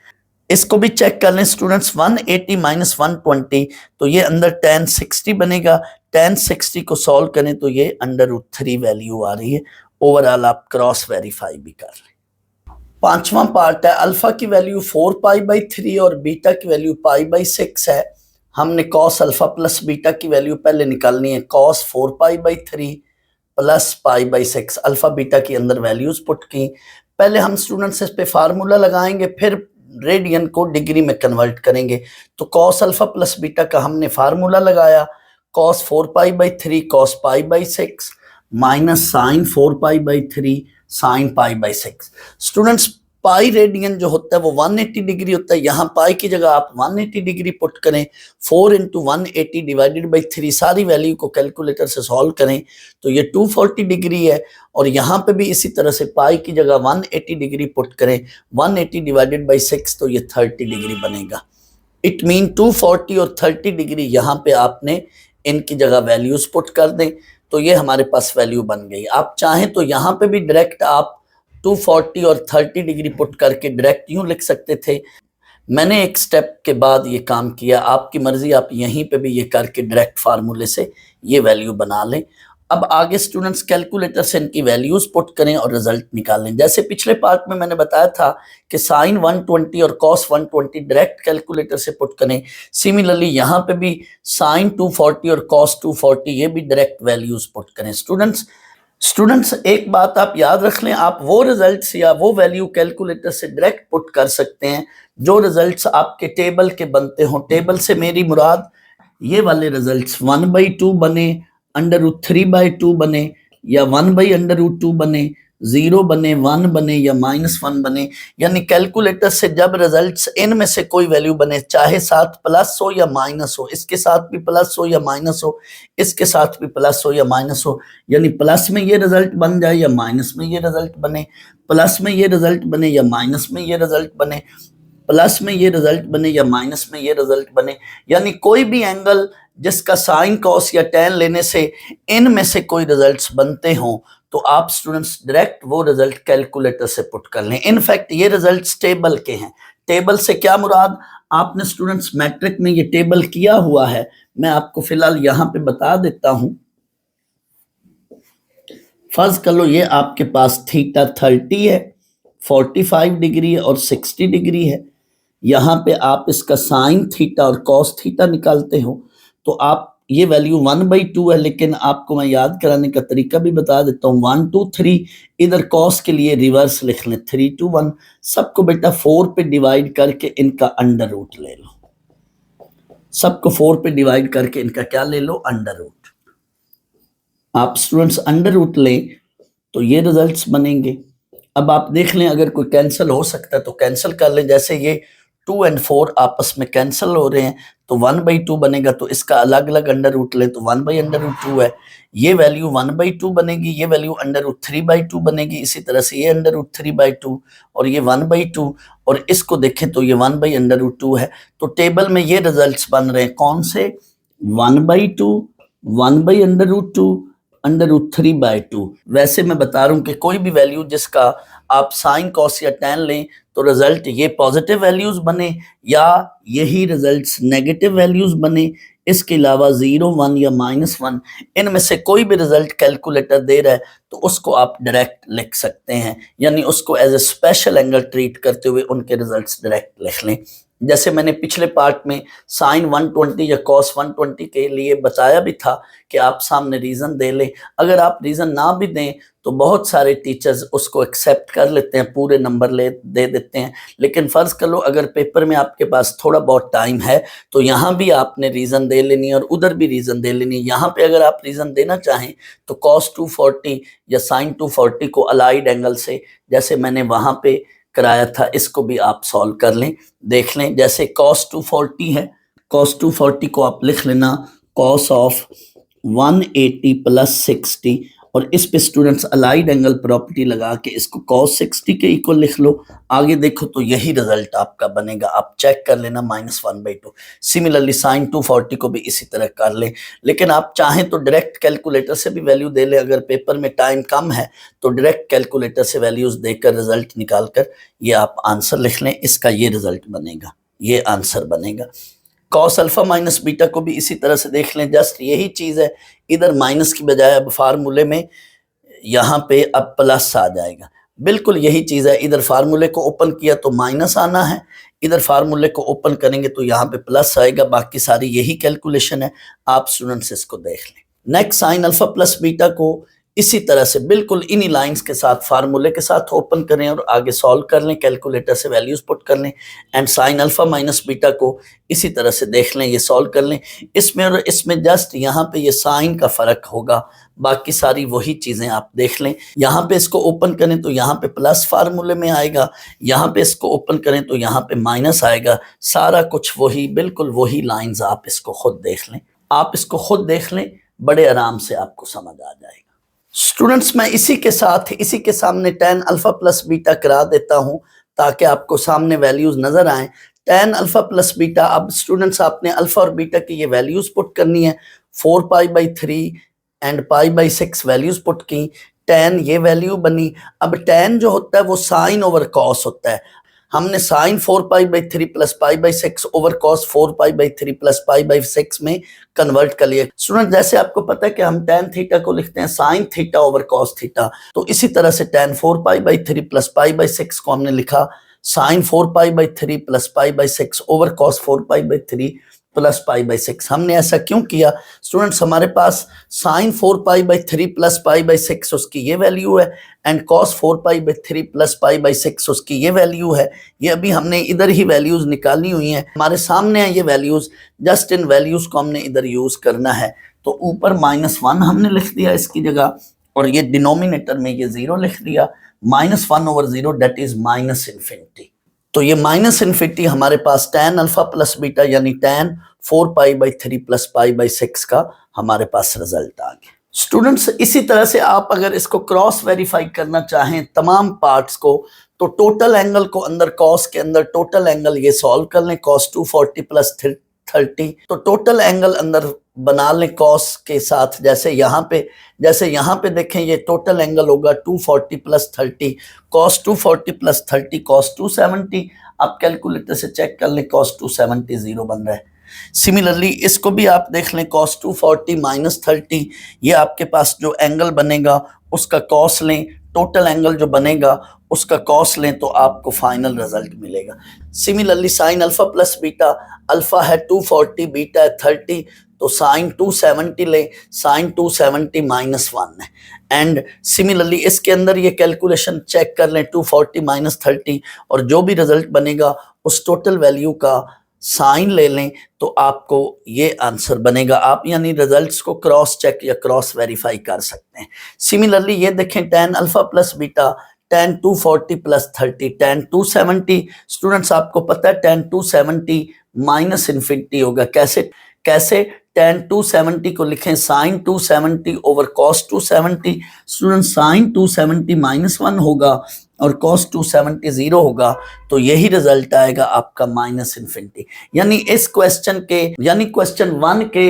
इसको भी चेक कर लें स्टूडेंट्स। 180 माइनस 120, तो ये अंदर tan 60 बनेगा, tan 60 को सॉल्व करें तो ये अंडर रूट 3 वैल्यू आ रही है। ओवरऑल आप क्रॉस वेरीफाई भी कर लें। पांचवा पार्ट है, अल्फा की वैल्यू 4 पाई बाई 3 और बीटा की वैल्यू पाई बाई 6 है। हमने कॉस अल्फा प्लस बीटा की वैल्यू पहले निकालनी है। Cos 4 pi by 3 plus pi by 6, alpha beta की अंदर वैल्यूज पुट की। पहले हम स्टूडेंट्स इस पे फार्मूला लगाएंगे, फिर रेडियन को डिग्री में कन्वर्ट करेंगे। तो कॉस अल्फा प्लस बीटा का हमने फार्मूला लगाया, cos 4 pi by 3 cos pi by 6 minus sine 4 pi by 3 sine pi by 6। Students pi radian जो होता है वो 180 डिग्री होता है, यहाँ पाई की जगह आप 180 डिग्री पुट करें। 4 इंटू 180 डिवाइडेड बाई 3, सारी वैल्यू को कैलकुलेटर से सॉल्व करें तो ये 240 डिग्री है। और यहाँ पे भी इसी तरह से पाई की जगह 180 डिग्री पुट करें, 180 डिवाइडेड बाई 6 तो ये 30 डिग्री बनेगा। इट मीन 240 और 30 डिग्री यहाँ पे आपने इनकी जगह वैल्यूज पुट कर दें तो ये हमारे पास वैल्यू बन गई। आप चाहें तो यहाँ पे भी डायरेक्ट आप 240 और 30 डिग्री पुट करके डायरेक्ट यूं लिख सकते थे, मैंने एक स्टेप के बाद ये काम किया, आपकी मर्जी, आप यहीं पे भी ये करके डायरेक्ट फार्मूले से ये वैल्यू बना लें। अब आगे स्टूडेंट्स कैलकुलेटर से इनकी वैल्यूज पुट करें और रिजल्ट निकालें। जैसे पिछले पार्ट में मैंने बताया था कि साइन 120 और कॉस 120 डायरेक्ट कैलकुलेटर से पुट करें, सिमिलरली यहाँ पे भी साइन 240 और कॉस 240 ये भी डायरेक्ट वैल्यूज पुट करें। स्टूडेंट्स एक बात आप याद रख लें, आप वो रिजल्ट्स या वो वैल्यू कैलकुलेटर से डायरेक्ट पुट कर सकते हैं जो रिजल्ट्स आपके टेबल के बनते हों। टेबल से मेरी मुराद ये वाले रिजल्ट्स 1/2 बने, √3/2 बने, या 1/√2 बने, 0 बने, 1 बने या -1 बने। यानी कैलकुलेटर से जब रिजल्ट्स इनमें से कोई वैल्यू बने, चाहे साथ प्लस हो या माइनस हो, इसके साथ भी प्लस हो या माइनस हो, इसके साथ भी प्लस हो या माइनस हो, यानी प्लस में ये रिजल्ट बन जाए या माइनस में ये रिजल्ट बने, प्लस में ये रिजल्ट बने या माइनस में ये रिजल्ट बने, प्लस में ये रिजल्ट बने या माइनस में ये रिजल्ट बने, यानी कोई भी एंगल जिसका साइन कॉस या टैन लेने से इनमें से कोई रिजल्ट्स बनते हों, तो आप स्टूडेंट्स डायरेक्ट वो रिजल्ट कैलकुलेटर से पुट कर लें। इनफैक्ट ये रिजल्ट्स टेबल के हैं। टेबल से क्या मुराद, आपने स्टूडेंट्स मैट्रिक में ये टेबल किया हुआ है, मैं आपको फिलहाल यहां पे बता देता हूं। फर्ज कर लो ये आपके पास थीटा 30 है, 45 डिग्री है और 60 डिग्री है। यहाँ पे आप इसका साइन थीटा और कॉस थीटा निकालते हो, तो आप ये वैल्यू 1/2 है, लेकिन आपको मैं याद कराने का तरीका भी बता देता हूँ। 1 2 3 इधर कॉस के लिए रिवर्स लिख लें, 3 2 1। सबको बेटा 4 पे डिवाइड करके इनका अंडर रूट ले लो। सबको 4 पे डिवाइड करके इनका क्या ले लो, अंडर रूट। आप स्टूडेंट्स अंडर रूट लें तो ये रिजल्ट्स बनेंगे। अब आप देख लें अगर कोई कैंसिल हो सकता है तो कैंसिल कर लें। जैसे ये 2 और 4 आपस में कैंसिल हो रहे हैं तो 1/2 बनेगा, तो इसका अलग अलग अंडर रूट लें तो 1/√2 है। ये वैल्यू 1/2 बनेगी, ये वैल्यू √3/2 बनेगी, इसी तरह से ये √3/2 और ये 1/2, और इसको देखें तो ये 1/√2 है। तो टेबल में ये रिजल्ट्स बन रहे हैं कौन से, 1/2, 1/√2, √3/2। वैसे मैं बता रहा हूं कि कोई भी वैल्यू जिसका आप साइन कॉस या टैन लें तो रिजल्ट ये पॉजिटिव वैल्यूज बने या यही रिजल्ट्स नेगेटिव वैल्यूज बने, इसके अलावा 0 1 या -1 इनमें से कोई भी रिजल्ट कैलकुलेटर दे रहा है तो उसको आप डायरेक्ट लिख सकते हैं, यानी उसको as a special angle treat करते हुए उनके रिजल्ट्स डायरेक्ट लिख लें। जैसे मैंने पिछले पार्ट में साइन 120 या कॉस 120 के लिए बताया भी था कि आप सामने रीजन दे लें। अगर आप रीजन ना भी दें तो बहुत सारे टीचर्स उसको एक्सेप्ट कर लेते हैं, पूरे नंबर दे देते हैं। लेकिन फर्ज कर लो अगर पेपर में आपके पास थोड़ा बहुत टाइम है तो यहाँ भी आपने रीजन दे लेनी है और उधर भी रीजन दे लेनी है। यहाँ पे अगर आप रीजन देना चाहें तो कॉस 240 या साइन 240 को अलाइड एंगल से, जैसे मैंने वहां पे कराया था, इसको भी आप सॉल्व कर लें, देख लें। जैसे cos 240 है, cos 240 को आप लिख लेना cos ऑफ 180 + 60, और इस पे स्टूडेंट्स अलाइड एंगल प्रॉपर्टी लगा के इसको cos 60 के इक्वल लिख लो। आगे देखो तो यही रिजल्ट आपका बनेगा, आप चेक कर लेना -1/2। सिमिलरली साइन 240 को भी इसी तरह कर लें, लेकिन आप चाहें तो डायरेक्ट कैलकुलेटर से भी वैल्यू दे लें। अगर पेपर में टाइम कम है तो डायरेक्ट कैलकुलेटर से वैल्यूज देकर रिजल्ट निकाल कर ये आप आंसर लिख लें, इसका ये रिजल्ट बनेगा, ये आंसर बनेगा। कॉस अल्फा माइनस बीटा को भी इसी तरह से देख लें, जस्ट यही चीज़ है, इधर माइनस की बजाय अब फार्मूले में यहाँ पे अब प्लस आ जाएगा। बिल्कुल यही चीज़ है, इधर फार्मूले को ओपन किया तो माइनस आना है, इधर फार्मूले को ओपन करेंगे तो यहाँ पे प्लस आएगा। बाकी सारी यही कैलकुलेशन है, आप स्टूडेंट्स इसको देख लें। Next sign alpha plus beta को इसी तरह से बिल्कुल इन्हीं लाइंस के साथ फार्मूले के साथ ओपन करें और आगे सॉल्व कर लें, कैलकुलेटर से वैल्यूज पुट कर लें। And sine alpha minus beta को इसी तरह से देख लें, ये सॉल्व कर लें। इसमें और इसमें जस्ट यहाँ पे ये साइन का फर्क होगा, बाकी सारी वही चीजें आप देख लें। यहाँ पे इसको ओपन करें तो यहाँ पे प्लस फार्मूले में आएगा, यहाँ पे इसको ओपन करें तो यहाँ पे माइनस आएगा। सारा कुछ वही, बिल्कुल वही लाइंस, आप इसको खुद देख लें, आप इसको खुद देख लें, बड़े आराम से आपको समझ आ जाएगा। स्टूडेंट्स मैं इसी के साथ इसी के सामने tan अल्फा प्लस बीटा करा देता हूं ताकि आपको सामने वैल्यूज नजर आए। tan अल्फा प्लस बीटा, अब स्टूडेंट्स आपने अल्फा और बीटा की ये वैल्यूज पुट करनी है। 4π/3 एंड π/6 वैल्यूज पुट की, tan ये वैल्यू बनी। अब tan जो होता है वो साइन ओवर कॉस होता है। हमने sine 4π/3 plus π/6 over cos 4π/3 plus π/6 में कन्वर्ट कर लिया। स्टूडेंट जैसे आपको पता है कि हम tan थीटा को लिखते हैं sine theta over cos theta, तो इसी तरह से tan 4π/3 प्लस π/6 को हमने लिखा sine 4π/3 plus π/6 over cos 4π/3 plus π/6। हमने ऐसा क्यों किया स्टूडेंट्स? हमारे पास साइन 4π/3 प्लस π/6 उसकी ये वैल्यू है एंड कॉस 4π/3 प्लस π/6 उसकी ये वैल्यू है। ये अभी हमने इधर ही वैल्यूज निकाली हुई हैं, हमारे सामने है ये वैल्यूज, जस्ट इन वैल्यूज को हमने इधर यूज करना है। तो ऊपर -1 हमने लिख दिया इसकी जगह, और ये डिनोमिनेटर में ये 0 लिख दिया। -1/0 डेट इज -इन्फिनिटी। तो ये -इन्फिनिटी हमारे पास tan अल्फा प्लस बीटा यानी tan 4π/3 प्लस π/6 का हमारे पास रिजल्ट आ गया। स्टूडेंट्स इसी तरह से आप अगर इसको क्रॉस वेरीफाई करना चाहें तमाम पार्ट्स को, तो टोटल एंगल को अंदर कॉस के अंदर टोटल एंगल ये सॉल्व कर लें, cos 240 प्लस 30, तो टोटल एंगल अंदर बना लें कॉस के साथ। जैसे यहाँ पे देखें ये टोटल एंगल होगा 240 प्लस 30, cos 240 प्लस 30 cos 270। आप कैलकुलेटर से चेक कर लें, cos 270 0 बन रहा है। सिमिलरली इसको भी आप देख लें, cos 240 माइनस 30, ये आपके पास जो एंगल बनेगा उसका कॉस लें, टोटल एंगल जो बनेगा उसका कॉस लें, तो आपको फाइनल रिजल्ट मिलेगा। Similarly sign alpha plus beta, alpha है 240 बीटा है 30, तो साइन 270 ले, साइन 270 -1 है। एंड सिमिलरली इसके अंदर ये कैलकुलेशन चेक कर लें 240 माइनस 30, और जो भी रिजल्ट बनेगा उस टोटल वैल्यू का साइन ले लें, तो आपको ये आंसर बनेगा। आप यानी रिजल्ट्स को क्रॉस चेक या क्रॉस वेरीफाई कर सकते हैं। सिमिलरली ये देखें tan alpha plus beta, tan 240 plus 30, tan 270। Students आपको पता है tan 270 -इन्फिनिटी होगा। कैसे tan 270 को लिखें sine 270 over cos 270। Student sine 270 -1 होगा और cos 270 0 होगा, तो यही रिजल्ट आएगा आपका -इन्फिनिटी। यानी इस क्वेश्चन 1 के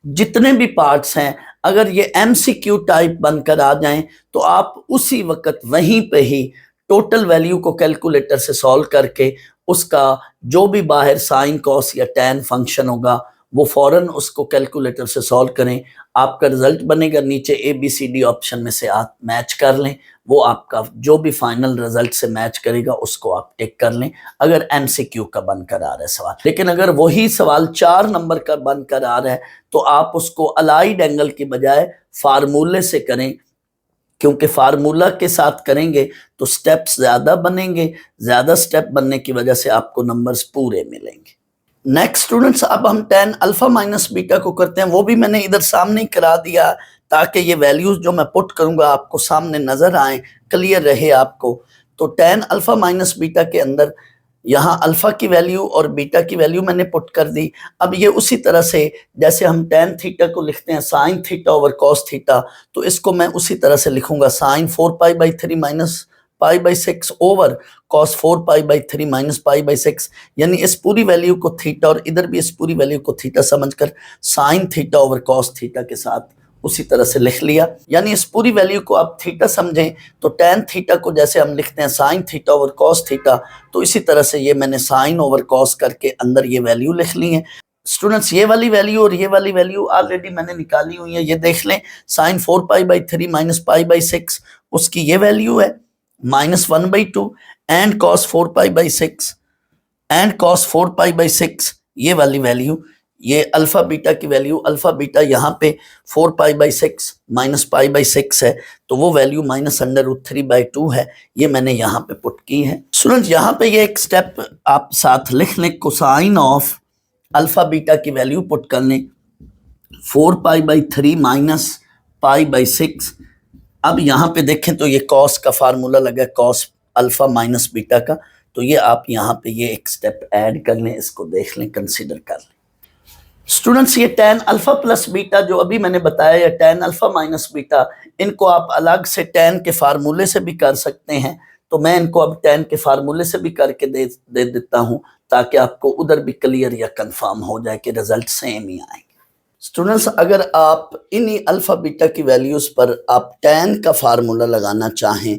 जितने भी पार्ट्स हैं, अगर ये MCQ टाइप बनकर आ जाएं तो आप उसी वक्त वहीं पे ही टोटल वैल्यू को कैलकुलेटर से सॉल्व करके उसका जो भी बाहर साइन कॉस या tan फंक्शन होगा वो फौरन उसको कैलकुलेटर से सॉल्व करें, आपका रिजल्ट बनेगा। नीचे ABCD ऑप्शन में से आप मैच कर लें, वो आपका जो भी फाइनल रिजल्ट से मैच करेगा उसको आप टिक कर लें, अगर MCQ का बनकर आ रहा है सवाल। लेकिन अगर वही सवाल 4 नंबर का बनकर आ रहा है तो आप उसको अलाइड एंगल की बजाय फार्मूले से करें, क्योंकि फार्मूला के साथ करेंगे तो स्टेप्स ज्यादा बनेंगे, ज्यादा स्टेप बनने की वजह से आपको नंबर्स पूरे मिलेंगे। नेक्स्ट स्टूडेंट्स, अब हम tan अल्फा माइनस बीटा को करते हैं। वो भी मैंने इधर सामने ही करा दिया ताकि ये वैल्यूज जो मैं पुट करूंगा आपको सामने नजर आए, क्लियर रहे आपको। तो tan अल्फा माइनस बीटा के अंदर यहाँ अल्फा की वैल्यू और बीटा की वैल्यू मैंने पुट कर दी। अब ये उसी तरह से जैसे हम tan थीटा को लिखते हैं sine theta over cos theta, तो इसको मैं उसी तरह से लिखूंगा sine 4π/3 minus π/6 over cos 4π/3 minus π/6। यानी इस पूरी वैल्यू को थीटा और इधर भी इस पूरी वैल्यू को थीटा समझकर sign theta over cos theta के साथ उसी तरह से लिख लिया। यानी इस पूरी वैल्यू को आप थीटा समझें तो tan थीटा को जैसे हम लिखते हैं sine theta over cos theta, तो इसी तरह से ये मैंने साइन ओवर cos करके अंदर ये वैल्यू लिख ली है। स्टूडेंट्स ये वाली वैल्यू और ये वाली वैल्यू ऑलरेडी मैंने निकाली हुई है, ये देख लें। साइन 4π/3 माइनस π/6 उसकी ये वैल्यू है -1/2 एंड cos 4π/6 ये वाली वैल्यू, ये अल्फा बीटा की वैल्यू, अल्फा बीटा यहाँ पे 4π/6 माइनस π/6 है, तो वो वैल्यू -√3/2 है, ये मैंने यहाँ पे पुट की है। स्टूडेंट यहाँ पे ये एक स्टेप आप साथ लिख लें, कोसाइन ऑफ अल्फा बीटा की वैल्यू पुट कर लें 4π/3 माइनस π/6। अब यहाँ पे देखें तो ये कॉस का फार्मूला लगा, कॉस अल्फा माइनस बीटा का, तो ये आप यहाँ पे ये एक स्टेप ऐड कर लें, इसको देख लें, कंसीडर कर लें। स्टूडेंट्स ये tan अल्फा प्लस बीटा जो अभी मैंने बताया, या tan अल्फा माइनस बीटा, इनको आप अलग से tan के फार्मूले से भी कर सकते हैं। तो मैं इनको अब tan के फार्मूले से भी करके दे देता हूँ ताकि आपको उधर भी क्लियर या कंफर्म हो जाए कि रिजल्ट सेम ही आएंगे। स्टूडेंट्स अगर आप इन्हीं अल्फा बीटा की वैल्यूज पर आप tan का फार्मूला लगाना चाहें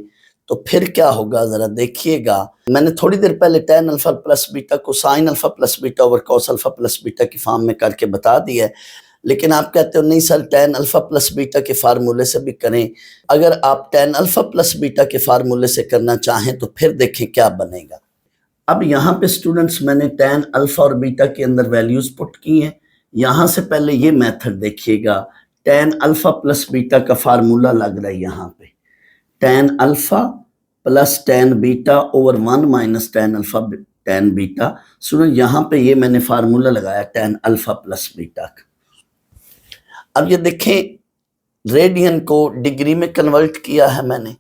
तो फिर क्या होगा जरा देखिएगा। मैंने थोड़ी देर पहले tan अल्फा प्लस बीटा को sin alpha plus beta over cos alpha plus beta की फॉर्म में करके बता दिया है, लेकिन आप कहते हो नहीं sir tan alpha plus beta के फार्मूले से भी करें। अगर आप tan अल्फा प्लस बीटा के फार्मूले से करना चाहें तो फिर देखें क्या बनेगा। अब यहाँ पे स्टूडेंट्स मैंने tan अल्फा और बीटा के अंदर वैल्यूज पुट की हैं। यहाँ से पहले ये मेथड देखिएगा, tan अल्फा प्लस बीटा का फार्मूला लग रहा है यहाँ पे, tan alpha plus tan beta over 1 minus tan alpha tan beta. Student यहाँ पे ये मैंने फार्मूला लगाया tan अल्फा प्लस बीटा का। अब ये देखें रेडियन को डिग्री में कन्वर्ट किया है मैंने।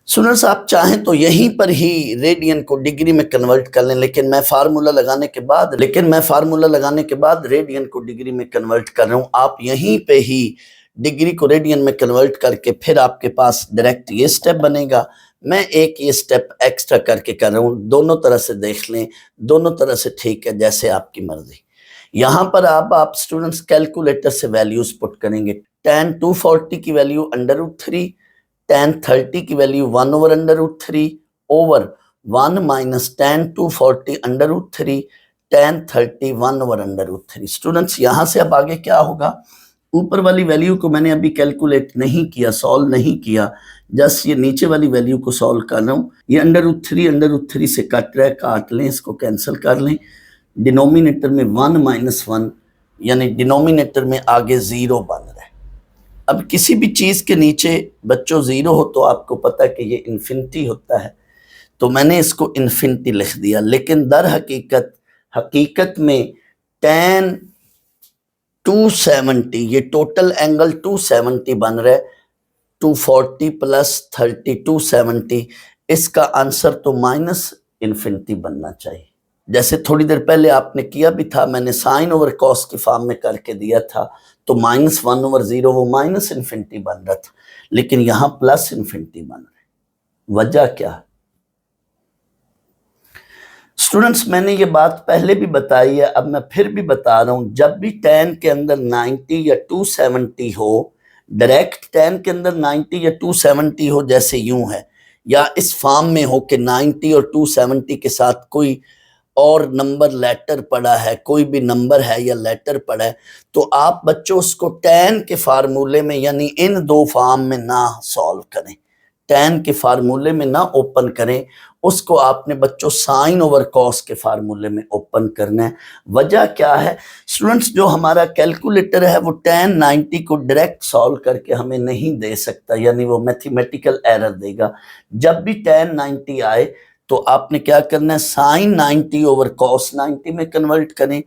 स्टूडेंट्स आप चाहें तो यहीं पर ही रेडियन को डिग्री में कन्वर्ट कर लें, लेकिन मैं फार्मूला लगाने के बाद रेडियन को डिग्री में कन्वर्ट कर रहा हूँ। आप यहीं पे ही डिग्री को रेडियन में कन्वर्ट करके फिर आपके पास डायरेक्ट ये स्टेप बनेगा। मैं एक ये स्टेप एक्स्ट्रा करके कर रहा हूँ, दोनों तरह से देख लें, दोनों तरह से ठीक है, जैसे आपकी मर्जी। यहाँ पर आप स्टूडेंट्स कैलकुलेटर से वैल्यूज पुट करेंगे। tan 240 की वैल्यू √3, tan 30 की value 1 over √3 over 1 minus tan 240 √3 tan 30 1 over √3। Students यहाँ से अब आगे क्या होगा, ऊपर वाली वैल्यू को मैंने अभी कैलकुलेट नहीं किया, सॉल्व नहीं किया, जस्ट ये नीचे वाली वैल्यू को सॉल्व कर रहा हूँ। ये √3 से कट रहा है, काट लें, इसको कैंसिल कर लें। डिनोमिनेटर में 1 माइनस 1 यानी डिनोमिनेटर में आगे 0 बन रहा है। अब किसी भी चीज़ के नीचे बच्चों 0 हो तो आपको पता है कि ये इन्फिनिटी होता है, तो मैंने इसको इन्फिनिटी लिख दिया। लेकिन दर हकीकत में tan 270, ये टोटल एंगल 270 बन रहा है, 240 प्लस 30 270, इसका आंसर तो माइनस इन्फिनिटी बनना चाहिए। जैसे थोड़ी देर पहले आपने किया भी था, मैंने साइन ओवर कॉस की फॉर्म में करके दिया था, तो -1 ओवर 0 वो माइनस इन्फिनिटी बन रहा था, लेकिन यहाँ प्लस इन्फिनिटी बन रहा है। वजह क्या है स्टूडेंट्स, मैंने ये बात पहले भी बताई है, अब मैं फिर भी बता रहा हूँ। जब भी tan के अंदर 90 या 270 हो, डायरेक्ट tan के अंदर 90 या 270 हो, जैसे यूं है, या इस फॉर्म में हो कि 90 और 270 के साथ कोई और नंबर लेटर पड़ा है, कोई भी नंबर है या लेटर पड़ा है, तो आप बच्चों उसको tan के फार्मूले में यानी इन दो फॉर्म में ना सॉल्व करें, tan के फार्मूले में ना ओपन करें, उसको आपने बच्चों साइन ओवर कॉस के फार्मूले में ओपन करना है। वजह क्या है स्टूडेंट्स, जो हमारा कैलकुलेटर है वो tan 90 को डायरेक्ट सॉल्व करके हमें नहीं दे सकता, यानी वो मैथमेटिकल एरर देगा। जब भी tan 90 आए तो आपने क्या करना है, साइन 90 ओवर कॉस 90 में कन्वर्ट करें।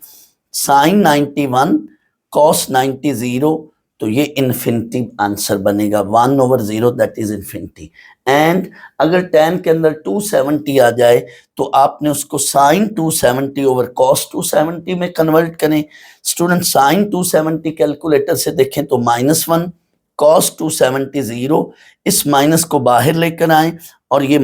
साइन 91 कॉस 90 0, तो ये इन्फिनिटी आंसर बनेगा, 1 over 0 that is infinity. And अगर tan के अंदर 270 आ जाए तो आपने उसको साइन 270 ओवर कॉस 270 में कन्वर्ट करें। स्टूडेंट साइन 270 कैलकुलेटर से देखें तो -1, कॉस 270 0, इस माइनस को बाहर लेकर आए और ये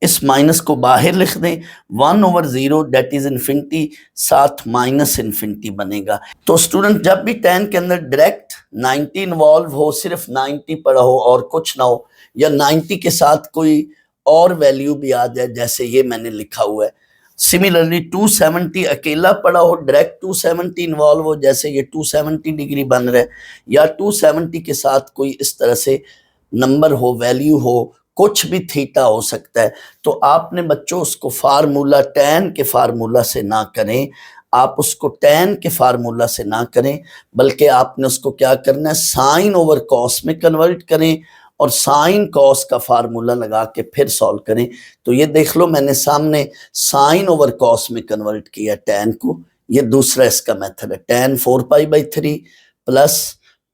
इस माइनस को बाहर लिख दें, 1 ओवर 0 दैट इज इन्फिनिटी, साथ माइनस इन्फिनिटी बनेगा। तो स्टूडेंट जब भी tan के अंदर डायरेक्ट 90 इन्वॉल्व हो, सिर्फ 90 पड़ा हो और कुछ ना हो, या 90 के साथ कोई और वैल्यू भी आ जाए, जैसे ये मैंने लिखा हुआ है। सिमिलरली 270 अकेला पड़ा हो, डायरेक्ट 270 इन्वॉल्व हो, जैसे ये 270 डिग्री बन रहा है, या 270 के साथ कोई इस तरह से नंबर हो, वैल्यू हो, कुछ भी थीटा हो सकता है, तो आपने बच्चों उसको फार्मूला tan के फार्मूला से ना करें, आप उसको tan के फार्मूला से ना करें, बल्कि आपने उसको क्या करना है, साइन ओवर कॉस में कन्वर्ट करें और साइन कॉस का फार्मूला लगा के फिर सॉल्व करें। तो ये देख लो, मैंने सामने साइन ओवर कॉस में कन्वर्ट किया tan को, ये दूसरा इसका मेथड है। tan 4π/3 प्लस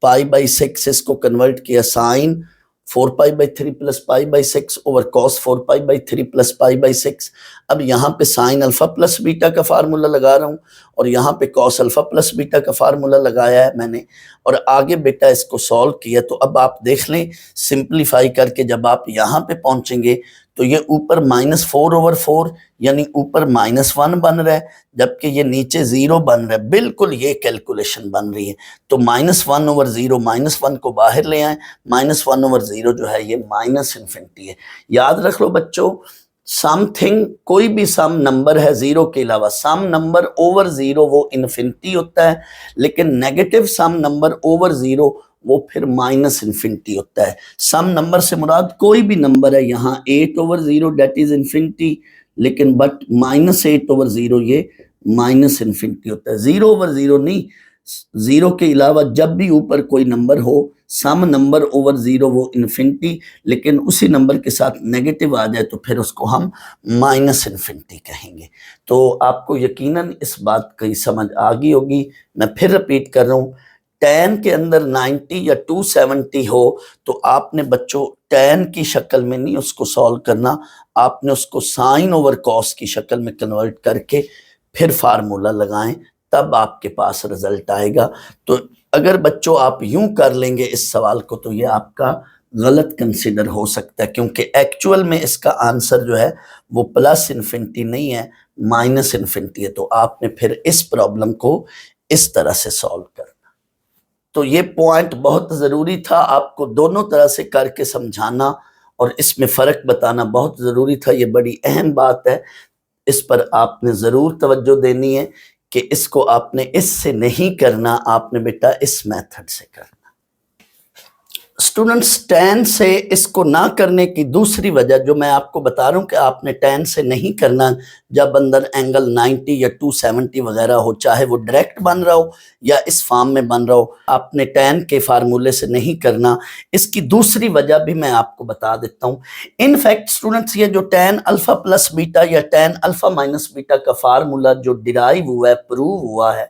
π/6, इसको कन्वर्ट किया sine 4π/3 plus π/6 over cos 4π/3 plus π/6। अब यहाँ पे साइन अल्फा प्लस बीटा का फार्मूला लगा रहा हूँ और यहाँ पे कॉस अल्फा प्लस बीटा का फार्मूला लगाया है मैंने, और आगे बेटा इसको सॉल्व किया। तो अब आप देख लें, सिंप्लीफाई करके जब आप यहाँ पे पहुँचेंगे तो ये ऊपर -4/4 यानी ऊपर -1 बन रहा है, जबकि ये नीचे 0 बन रहा है। बिल्कुल ये कैलकुलेशन बन रही है। तो -1/0, -1 को बाहर ले आए, -1/0 जो है ये -इन्फिनिटी है। याद रख लो बच्चों, समथिंग कोई भी सम नंबर है जीरो के अलावा, सम नंबर ओवर जीरो वो इन्फिनिटी होता है, लेकिन नेगेटिव सम नंबर ओवर जीरो वो फिर -इन्फिनिटी होता है। सम नंबर से मुराद कोई भी नंबर है, यहाँ 8/0 डेट इज इन्फिनिटी, लेकिन बट -8/0 ये -इन्फिनिटी होता है। 0/0 नहीं, 0 के अलावा जब भी ऊपर कोई नंबर हो, सम नंबर ओवर 0 वो इन्फिनिटी, लेकिन उसी नंबर के साथ नेगेटिव आ जाए तो फिर उसको हम -इन्फिनिटी कहेंगे। तो आपको यकीनन इस बात की समझ आ गई होगी। मैं फिर रिपीट कर रहा हूँ, tan के अंदर 90 या 270 हो तो आपने बच्चों tan की शक्ल में नहीं उसको सॉल्व करना, आपने उसको साइन ओवर कॉस की शक्ल में कन्वर्ट करके फिर फार्मूला लगाएं, तब आपके पास रिजल्ट आएगा। तो अगर बच्चों आप यूं कर लेंगे इस सवाल को तो ये आपका गलत कंसिडर हो सकता है, क्योंकि एक्चुअल में इसका आंसर जो है वो +इन्फिनिटी नहीं है, -इन्फिनिटी है। तो आपने फिर इस प्रॉब्लम को इस तरह से सॉल्व करना। तो ये पॉइंट बहुत ज़रूरी था, आपको दोनों तरह से करके समझाना और इसमें फ़र्क बताना बहुत ज़रूरी था। ये बड़ी अहम बात है, इस पर आपने ज़रूर तवज्जो देनी है कि इसको आपने इससे नहीं करना, आपने बेटा इस मेथड से करना। स्टूडेंट्स, tan से इसको ना करने की दूसरी वजह जो मैं आपको बता रहा हूँ कि आपने tan से नहीं करना जब अंदर एंगल 90 या 270 वगैरह हो, चाहे वो डायरेक्ट बन रहा हो या इस फॉर्म में बन रहा हो, आपने tan के फार्मूले से नहीं करना। इसकी दूसरी वजह भी मैं आपको बता देता हूँ। इनफैक्ट स्टूडेंट्स, ये जो tan अल्फा प्लस बीटा या tan अल्फा माइनस बीटा का फार्मूला जो डिराइव हुआ है, प्रूव हुआ है,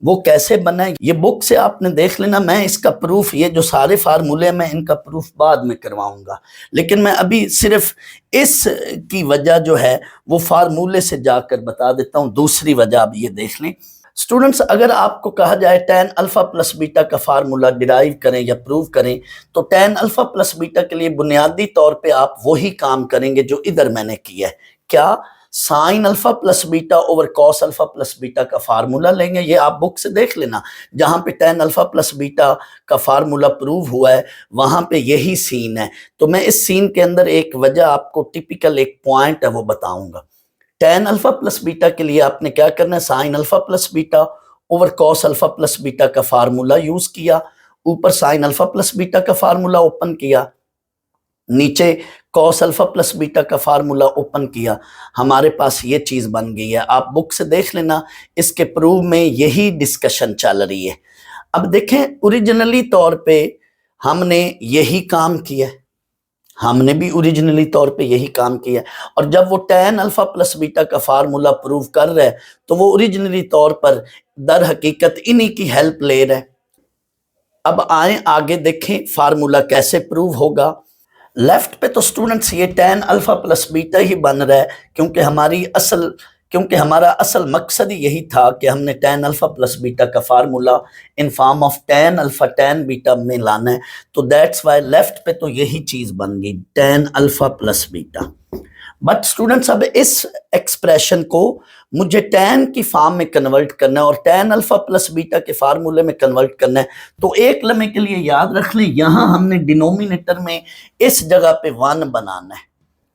वो कैसे बना है ये बुक से आपने देख लेना। मैं इसका प्रूफ, ये जो सारे फार्मूले मैं इनका प्रूफ बाद में करवाऊंगा, लेकिन मैं अभी सिर्फ इस की वजह जो है वो फार्मूले से जाकर बता देता हूँ। दूसरी वजह अब ये देख लें स्टूडेंट्स, अगर आपको कहा जाए tan अल्फा प्लस बीटा का फार्मूला डिराइव करें या प्रूव करें, तो tan अल्फा प्लस बीटा के लिए बुनियादी तौर पे आप वही काम करेंगे जो इधर मैंने किया है। क्या? Sign alpha plus beta over cos alpha plus beta का फार्मूला लेंगे। ये आप बुक से देख लेना, जहां पे tan अल्फा प्लस बीटा का फार्मूला प्रूव हुआ है वहां पे यही सीन है। तो मैं इस सीन के अंदर एक वजह आपको, टिपिकल एक पॉइंट है वो बताऊंगा। tan अल्फा प्लस बीटा के लिए आपने क्या करना है, sign alpha plus beta over cos alpha plus beta का फार्मूला यूज किया, ऊपर साइन अल्फा प्लस बीटा का फार्मूला ओपन किया, नीचे कॉस अल्फा प्लस बीटा का फार्मूला ओपन किया, हमारे पास ये चीज बन गई है। आप बुक से देख लेना, इसके प्रूव में यही डिस्कशन चल रही है। अब देखें, ओरिजिनली तौर पे हमने यही काम किया, हमने भी ओरिजिनली तौर पे यही काम किया, और जब वो tan अल्फा प्लस बीटा का फार्मूला प्रूव कर रहा है तो वो ओरिजिनली तौर पर दर हकीकत इन्हीं की हेल्प ले रहा है। अब आए आगे देखें फार्मूला कैसे प्रूव होगा। लेफ्ट पे तो स्टूडेंट्स ये tan अल्फा प्लस बीटा ही बन रहा है, क्योंकि हमारा असल मकसद ही यही था कि हमने tan अल्फा प्लस बीटा का formula in form of tan alpha tan beta में लाना है। तो दैट्स वाई लेफ्ट पे तो यही चीज बन गई, tan alpha plus beta. But students, अब इस एक्सप्रेशन को मुझे tan की फॉर्म में कन्वर्ट करना है और tan अल्फा प्लस बीटा के फार्मूले में कन्वर्ट करना है। तो एक लम्हे के लिए याद रख लें, यहां हमने डिनोमिनेटर में इस जगह पे 1 बनाना है।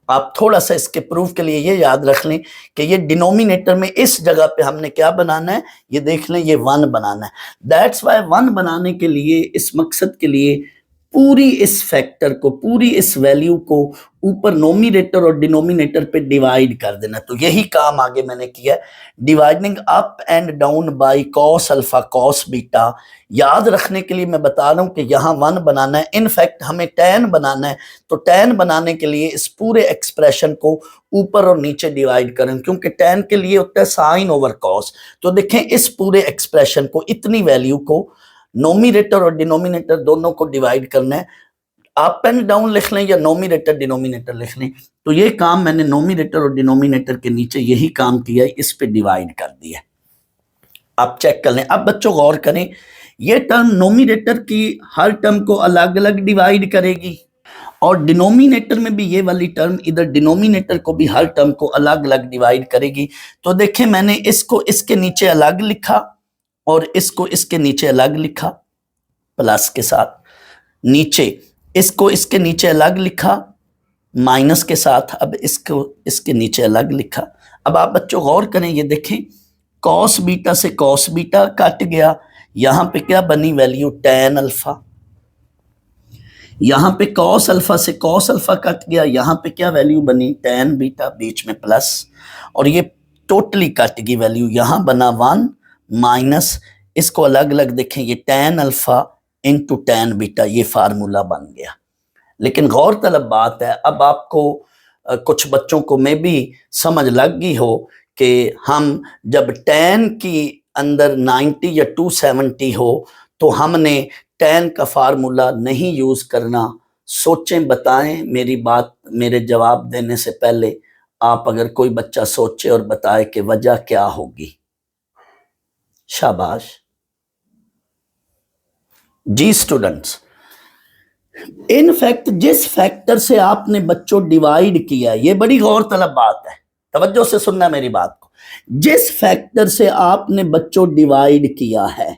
आप थोड़ा सा इसके प्रूफ के लिए ये याद रख लें कि ये डिनोमिनेटर में इस जगह पे हमने क्या बनाना है, ये देख लें, ये 1 बनाना है। दैट्स वाई 1 बनाने के लिए, इस मकसद के लिए पूरी इस फैक्टर को, पूरी इस वैल्यू को ऊपर नोमिनेटर और डिनोमिनेटर पे डिवाइड कर देना। तो यही काम आगे मैंने किया, dividing up and down by cos alpha cos beta. याद रखने के लिए मैं बता रहा हूं कि यहाँ 1 बनाना है, इनफैक्ट हमें tan बनाना है। तो tan बनाने के लिए इस पूरे एक्सप्रेशन को ऊपर और नीचे डिवाइड करें, क्योंकि tan के लिए होता है साइन ओवर कॉस। तो देखें, इस पूरे एक्सप्रेशन को, इतनी वैल्यू को नोमिनेटर और डिनोमिनेटर दोनों को डिवाइड करना है। अप एंड डाउन लिख लें या नोमिनेटर डिनोमिनेटर लिख लें, तो ये काम मैंने नोमिनेटर और डिनोमिनेटर के नीचे यही काम किया है, इस पे डिवाइड कर दिया। आप चेक कर लें। अब बच्चों गौर करें, ये टर्म नोमिनेटर की हर टर्म को अलग अलग डिवाइड करेगी और डिनोमिनेटर में भी ये वाली टर्म इधर डिनोमिनेटर को भी हर टर्म को अलग अलग डिवाइड करेगी। तो देखें मैंने इसको इसके नीचे अलग लिखा और इसको इसके नीचे अलग लिखा प्लस के साथ, नीचे इसको इसके नीचे अलग लिखा माइनस के साथ, अब इसको इसके नीचे अलग लिखा। अब आप बच्चों गौर करें, ये देखें कॉस बीटा से कॉस बीटा कट गया, यहां पे क्या बनी वैल्यू tan अल्फा, यहां पे कॉस अल्फा से कॉस अल्फा कट गया, यहां पे क्या वैल्यू बनी tan बीटा, बीच में प्लस, और ये टोटली कट गई वैल्यू, यहां बना 1 माइनस, इसको अलग अलग देखें, ये tan alpha into tan beta, ये फार्मूला बन गया। लेकिन गौर तलब बात है, अब आपको कुछ बच्चों को में भी समझ लग गई हो कि हम जब tan की अंदर 90 या 270 हो तो हमने tan का फार्मूला नहीं यूज करना। सोचें, बताएं मेरी बात, मेरे जवाब देने से पहले आप अगर कोई बच्चा सोचे और बताए कि वजह क्या होगी। शाबाश जी स्टूडेंट्स। इन फैक्ट जिस फैक्टर से आपने बच्चों डिवाइड किया, ये बड़ी गौर तलब बात है, तवज्जो से सुनना मेरी बात को, जिस फैक्टर से आपने बच्चों डिवाइड किया है,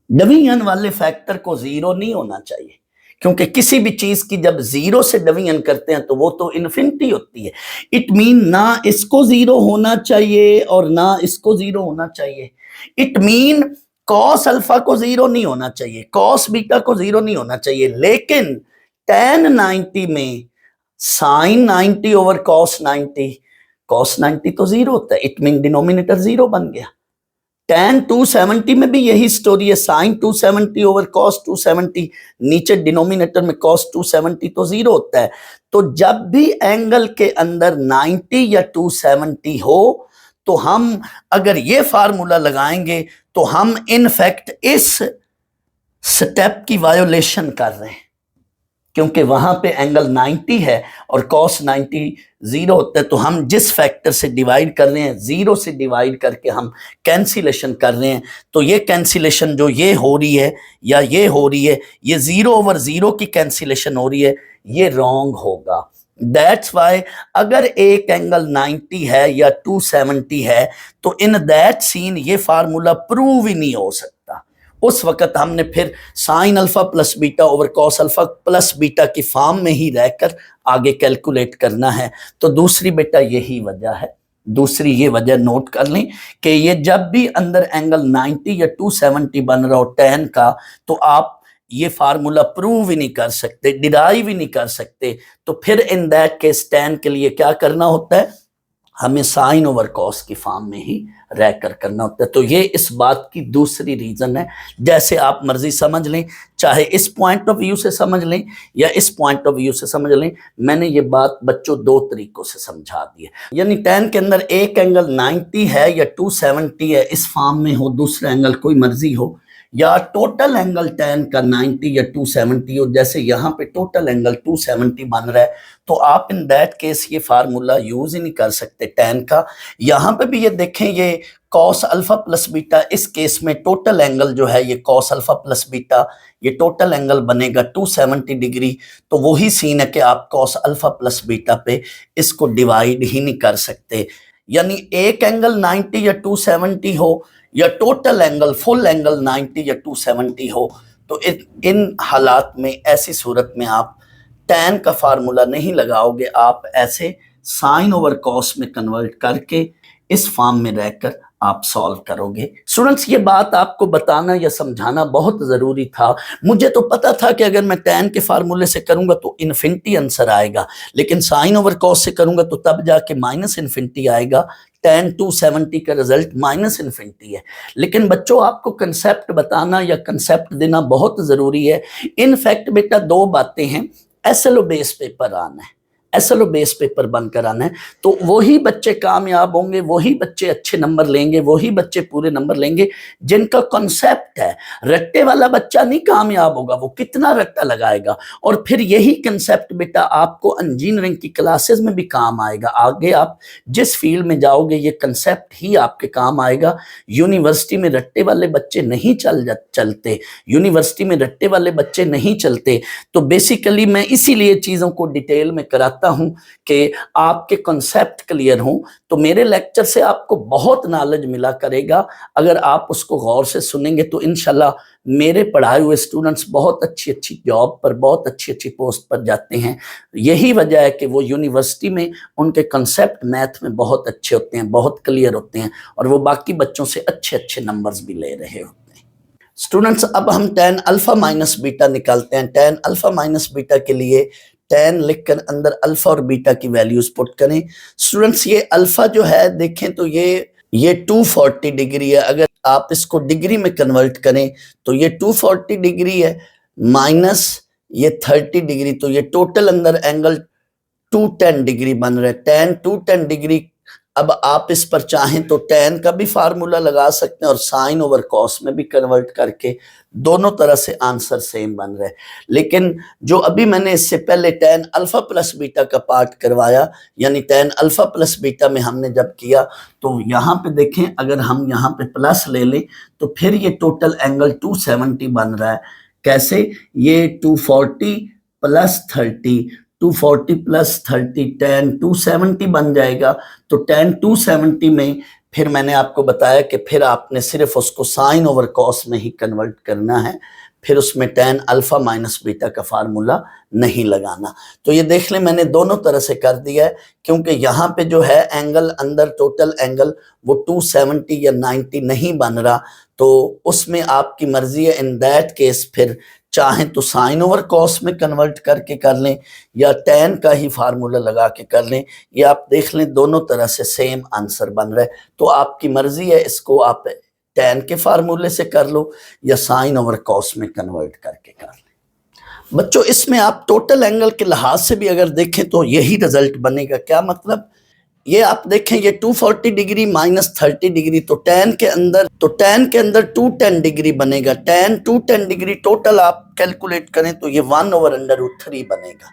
डिवीजन वाले फैक्टर को 0 नहीं होना चाहिए, क्योंकि किसी भी चीज की जब 0 से डिवीजन करते हैं तो वो तो इन्फिनिटी होती है। इट मीन ना इसको 0 होना चाहिए और ना इसको 0 होना चाहिए। इट मीन कॉस अल्फा को 0 नहीं होना चाहिए, कॉस बीटा को 0 नहीं होना चाहिए, लेकिन tan 90 में साइन 90 ओवर कॉस 90, कॉस 90 तो 0 होता है, इट मीन डिनोमिनेटर 0 बन गया। tan 270 में भी यही स्टोरी है, साइन 270 ओवर कॉस 270, नीचे डिनोमिनेटर में कॉस 270 तो 0 होता है। तो जब भी एंगल के अंदर 90 या 270 हो तो हम अगर ये फार्मूला लगाएंगे तो हम इनफैक्ट इस स्टेप की वायोलेशन कर रहे हैं, क्योंकि वहां पे एंगल 90 है और कॉस 90 0 होता है। तो हम जिस फैक्टर से डिवाइड कर रहे हैं, 0 से डिवाइड करके हम कैंसिलेशन कर रहे हैं, तो ये कैंसिलेशन जो ये हो रही है या ये हो रही है, ये 0 ओवर 0 की कैंसिलेशन हो रही है, ये रॉन्ग होगा। दैट्स वाई अगर एक एंगल 90 है या 270 है तो इन दैट सीन ये फार्मूला प्रूव ही नहीं हो सकता। उस वक्त हमने फिर sign alpha plus beta over cos alpha plus beta की फॉर्म में ही रहकर आगे कैलकुलेट करना है। तो दूसरी बेटा यही वजह है, दूसरी ये वजह नोट कर लें कि ये जब भी अंदर एंगल 90 या 270 बन रहा हो tan का, तो आप ये फार्मूला प्रूव ही नहीं कर सकते, डिराइव ही नहीं कर सकते। तो फिर इन दैट केस tan के लिए क्या करना होता है, हमें साइन ओवर कॉस की फॉर्म में ही रहकर करना होता है। तो ये इस बात की दूसरी रीजन है। जैसे आप मर्जी समझ लें, चाहे इस पॉइंट ऑफ व्यू से समझ लें या इस पॉइंट ऑफ व्यू से समझ लें, मैंने ये बात बच्चों 2 तरीकों से समझा दी है। यानी tan के अंदर एक एंगल 90 है या 270 है, इस फॉर्म में हो, दूसरा एंगल कोई मर्जी हो, या टोटल एंगल tan का 90 या 270 हो, जैसे यहाँ पे टोटल एंगल 270 बन रहा है, तो आप इन दैट केस ये फार्मूला यूज ही नहीं कर सकते tan का। यहाँ पे भी ये देखें, ये कॉस अल्फा प्लस बीटा, इस केस में टोटल एंगल जो है ये कॉस अल्फा प्लस बीटा, ये टोटल एंगल बनेगा 270 डिग्री। तो वही सीन है कि आप कॉस अल्फा प्लस बीटा पे इसको डिवाइड ही नहीं कर सकते। यानी एक एंगल 90 या 270 हो या टोटल एंगल फुल एंगल 90 या 270 हो, तो इन हालात में, ऐसी सूरत में आप tan का फार्मूला नहीं लगाओगे, आप ऐसे साइन ओवर कॉस में कन्वर्ट करके इस फॉर्म में रहकर आप सॉल्व करोगे। स्टूडेंट्स, ये बात आपको बताना या समझाना बहुत ज़रूरी था। मुझे तो पता था कि अगर मैं tan के फार्मूले से करूंगा तो इन्फिनिटी आंसर आएगा, लेकिन साइन ओवर कॉस से करूंगा तो तब जाके माइनस इन्फिनिटी आएगा। tan 270 का रिजल्ट माइनस इन्फिनिटी है। लेकिन बच्चों, आपको कंसेप्ट बताना या कंसेप्ट देना बहुत ज़रूरी है। इनफैक्ट बेटा 2 बातें हैं, SLO बेस पेपर आना है, SLO बेस पेपर बनकर आना है। तो वही बच्चे कामयाब होंगे, वही बच्चे अच्छे नंबर लेंगे, वही बच्चे पूरे नंबर लेंगे जिनका कॉन्सेप्ट है। रट्टे वाला बच्चा नहीं कामयाब होगा, वो कितना रट्टा लगाएगा। और फिर यही कंसेप्ट बेटा आपको इंजीनियरिंग की क्लासेस में भी काम आएगा। आगे आप जिस फील्ड में जाओगे ये कंसेप्ट ही आपके काम आएगा। यूनिवर्सिटी में रट्टे वाले बच्चे नहीं चलते, यूनिवर्सिटी में रट्टे वाले बच्चे नहीं चलते। तो बेसिकली मैं इसीलिए चीज़ों को डिटेल में कराता हूं कि आपके कॉन्सेप्ट क्लियर हों। तो मेरे लेक्चर से आपको बहुत नॉलेज मिला करेगा। अगर आप उसको गौर से सुनेंगे तो इंशाल्लाह मेरे पढ़ाए हुए स्टूडेंट्स बहुत अच्छी अच्छी जॉब पर, बहुत अच्छी अच्छी पोस्ट पर जाते हैं। यही वजह है कि वो यूनिवर्सिटी में उनके कॉन्सेप्ट मैथ में बहुत अच्छे होते हैं, बहुत क्लियर होते हैं, और वो बाकी बच्चों से अच्छे अच्छे नंबर्स भी ले रहे होते हैं। स्टूडेंट्स अब हम tan अल्फा माइनस बीटा निकालते हैं। tan अल्फा माइनस बीटा के लिए tan लिखकर अंदर अल्फा और बीटा की वैल्यूज पुट करें। स्टूडेंट्स ये अल्फा जो है देखें तो ये 240 डिग्री है। अगर आप इसको डिग्री में कन्वर्ट करें तो ये 240 डिग्री है, माइनस ये 30 डिग्री, तो ये टोटल अंदर एंगल 210 डिग्री बन रहा है। tan 210 degree. अब आप इस पर चाहें तो tan का भी फार्मूला लगा सकते हैं और साइन ओवर कॉस में भी कन्वर्ट करके, दोनों तरह से आंसर सेम बन रहा है। लेकिन जो अभी मैंने इससे पहले tan अल्फा प्लस बीटा का पार्ट करवाया, यानी tan अल्फा प्लस बीटा में हमने जब किया तो यहाँ पे देखें, अगर हम यहाँ पे प्लस ले लें तो फिर ये टोटल एंगल 270 बन रहा है। कैसे? ये 240 प्लस 30, 240 प्लस 30 tan 270 बन जाएगा। तो tan 270 में फिर मैंने आपको बताया कि फिर आपने सिर्फ उसको साइन ओवर कॉस में ही कन्वर्ट करना है, फिर उसमें tan अल्फा माइनस बीटा का फार्मूला नहीं लगाना। तो ये देख लें मैंने दोनों तरह से कर दिया है, क्योंकि यहाँ पे जो है एंगल अंदर टोटल एंगल वो 270 या 90 नहीं बन रहा, तो उसमें आपकी मर्जी है। इन दैट केस फिर चाहें तो साइन ओवर कॉस में कन्वर्ट करके कर लें या tan का ही फार्मूला लगा के कर लें। ये आप देख लें दोनों तरह से सेम आंसर बन रहा है। तो आपकी मर्जी है, इसको आप tan के फार्मूले से कर लो या साइन ओवर कॉस में कन्वर्ट करके कर लें। बच्चों इसमें आप टोटल एंगल के लिहाज से भी अगर देखें तो यही रिजल्ट बनेगा। क्या मतलब? ये आप देखें ये 240 डिग्री माइनस 30 डिग्री, तो tan के अंदर 210 डिग्री बनेगा। tan 210 डिग्री टोटल आप कैलकुलेट करें तो ये 1/√3 बनेगा।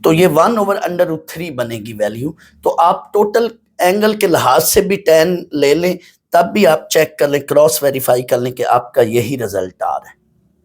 तो ये 1/√3 बनेगी वैल्यू। तो आप टोटल एंगल के लिहाज से भी tan ले लें, तब भी आप चेक कर लें, क्रॉस वेरीफाई कर लें कि आपका यही रिजल्ट आ रहा है।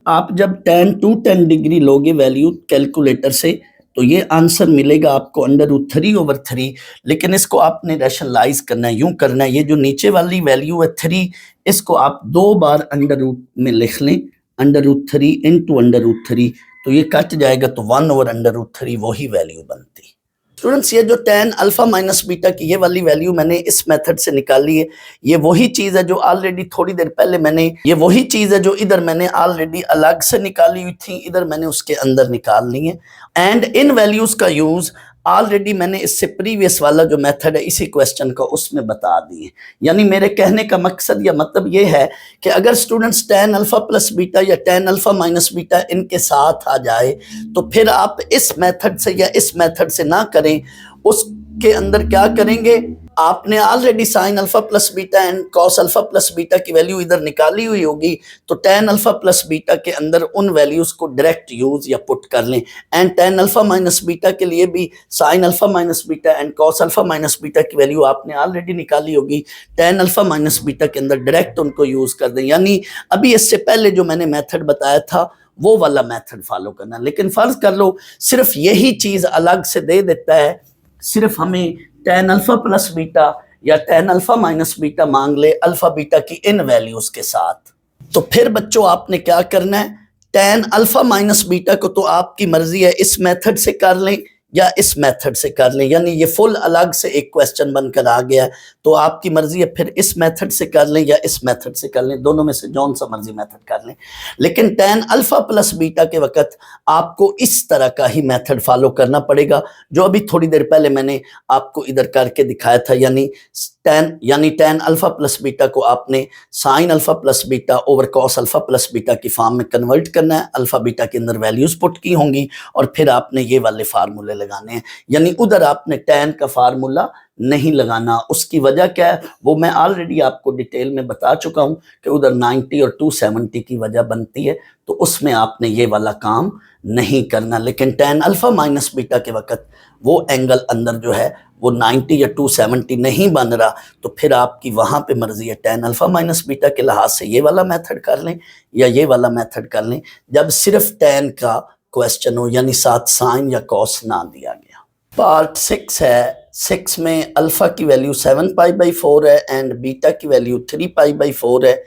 आप जब tan 210 डिग्री लोगे वैल्यू कैलकुलेटर से तो ये आंसर मिलेगा आपको √3/3। लेकिन इसको आपने रैशनलाइज करना है, यूं करना है, ये जो नीचे वाली वैल्यू है 3, इसको आप 2 बार अंडर रूट में लिख लें, √3 इंटू √3, तो ये कट जाएगा तो 1/√3 वही वैल्यू बनती। स्टूडेंट्स ये जो tan अल्फा माइनस बीटा की ये वाली वैल्यू मैंने इस मेथड से निकाली है। ये वही चीज़ है जो ऑलरेडी थोड़ी देर पहले मैंने ऑलरेडी अलग से निकाली हुई थी, इधर मैंने उसके अंदर निकाल ली है। एंड इन वैल्यूज़ का यूज़ ऑलरेडी मैंने इससे प्रीवियस वाला जो मेथड है इसी क्वेश्चन का उसमें बता दिए। यानी मेरे कहने का मकसद या मतलब ये है कि अगर students tan alpha plus beta या tan अल्फा माइनस बीटा इनके साथ आ जाए तो फिर आप इस मेथड से या इस मेथड से ना करें, उसके अंदर क्या करेंगे, आपने already sign alpha plus beta and cos alpha plus beta की वैल्यू इधर निकाली हुई होगी, तो tan अल्फा प्लस बीटा के अंदर उन वैल्यूज को डायरेक्ट यूज या पुट कर लें। And tan alpha minus beta के लिए भी sine alpha minus beta and cos alpha minus beta की वैल्यू आपने ऑलरेडी निकाली होगी, tan अल्फा माइनस बीटा के अंदर डायरेक्ट उनको यूज कर दें। यानी अभी इससे पहले जो मैंने मेथड बताया था वो वाला मेथड फॉलो करना। लेकिन फर्ज कर लो सिर्फ यही चीज अलग से दे देता है, सिर्फ हमें tan अल्फा प्लस बीटा या tan अल्फा माइनस बीटा मांग ले अल्फा बीटा की इन वैल्यूज के साथ, तो फिर बच्चों आपने क्या करना है, tan अल्फा माइनस बीटा को तो आपकी मर्जी है इस मेथड से कर लें या इस मेथड से कर लें। यानी ये फुल अलग से एक क्वेश्चन बनकर आ गया है, तो आपकी मर्जी है फिर इस मेथड से कर लें या इस मेथड से कर लें, दोनों में से जौन सा मर्जी मेथड कर लें। लेकिन tan अल्फा प्लस बीटा के वक्त आपको इस तरह का ही मेथड फॉलो करना पड़ेगा जो अभी थोड़ी देर पहले मैंने आपको इधर करके दिखाया था। यानी tan अल्फा प्लस बीटा को आपने sign alpha plus beta over cos alpha plus beta की फॉर्म में कन्वर्ट करना है। अल्फा बीटा के अंदर वैल्यूज पुट की होंगी और फिर आपने ये वाले फार्मूले लगाने हैं, यानी उधर आपने tan का फार्मूला नहीं लगाना। उसकी वजह क्या है वो मैं ऑलरेडी आपको डिटेल में बता चुका हूं कि उधर 90 और 270 की वजह बनती है, तो उसमें आपने ये वाला काम नहीं करना। लेकिन tan अल्फा माइनस बीटा के वक्त वो एंगल अंदर जो है वो 90 या 270 नहीं बन रहा, तो फिर आपकी वहां पे मर्जी है tan अल्फा माइनस बीटा के लिहाज से ये वाला मेथड कर लें या ये वाला मेथड कर लें, जब सिर्फ tan का क्वेश्चन हो, यानी साथ साइन या कॉस ना दिया गया। पार्ट 6 है। 6 में अल्फा की वैल्यू 7π/4 है एंड बीटा की वैल्यू 3π/4 है।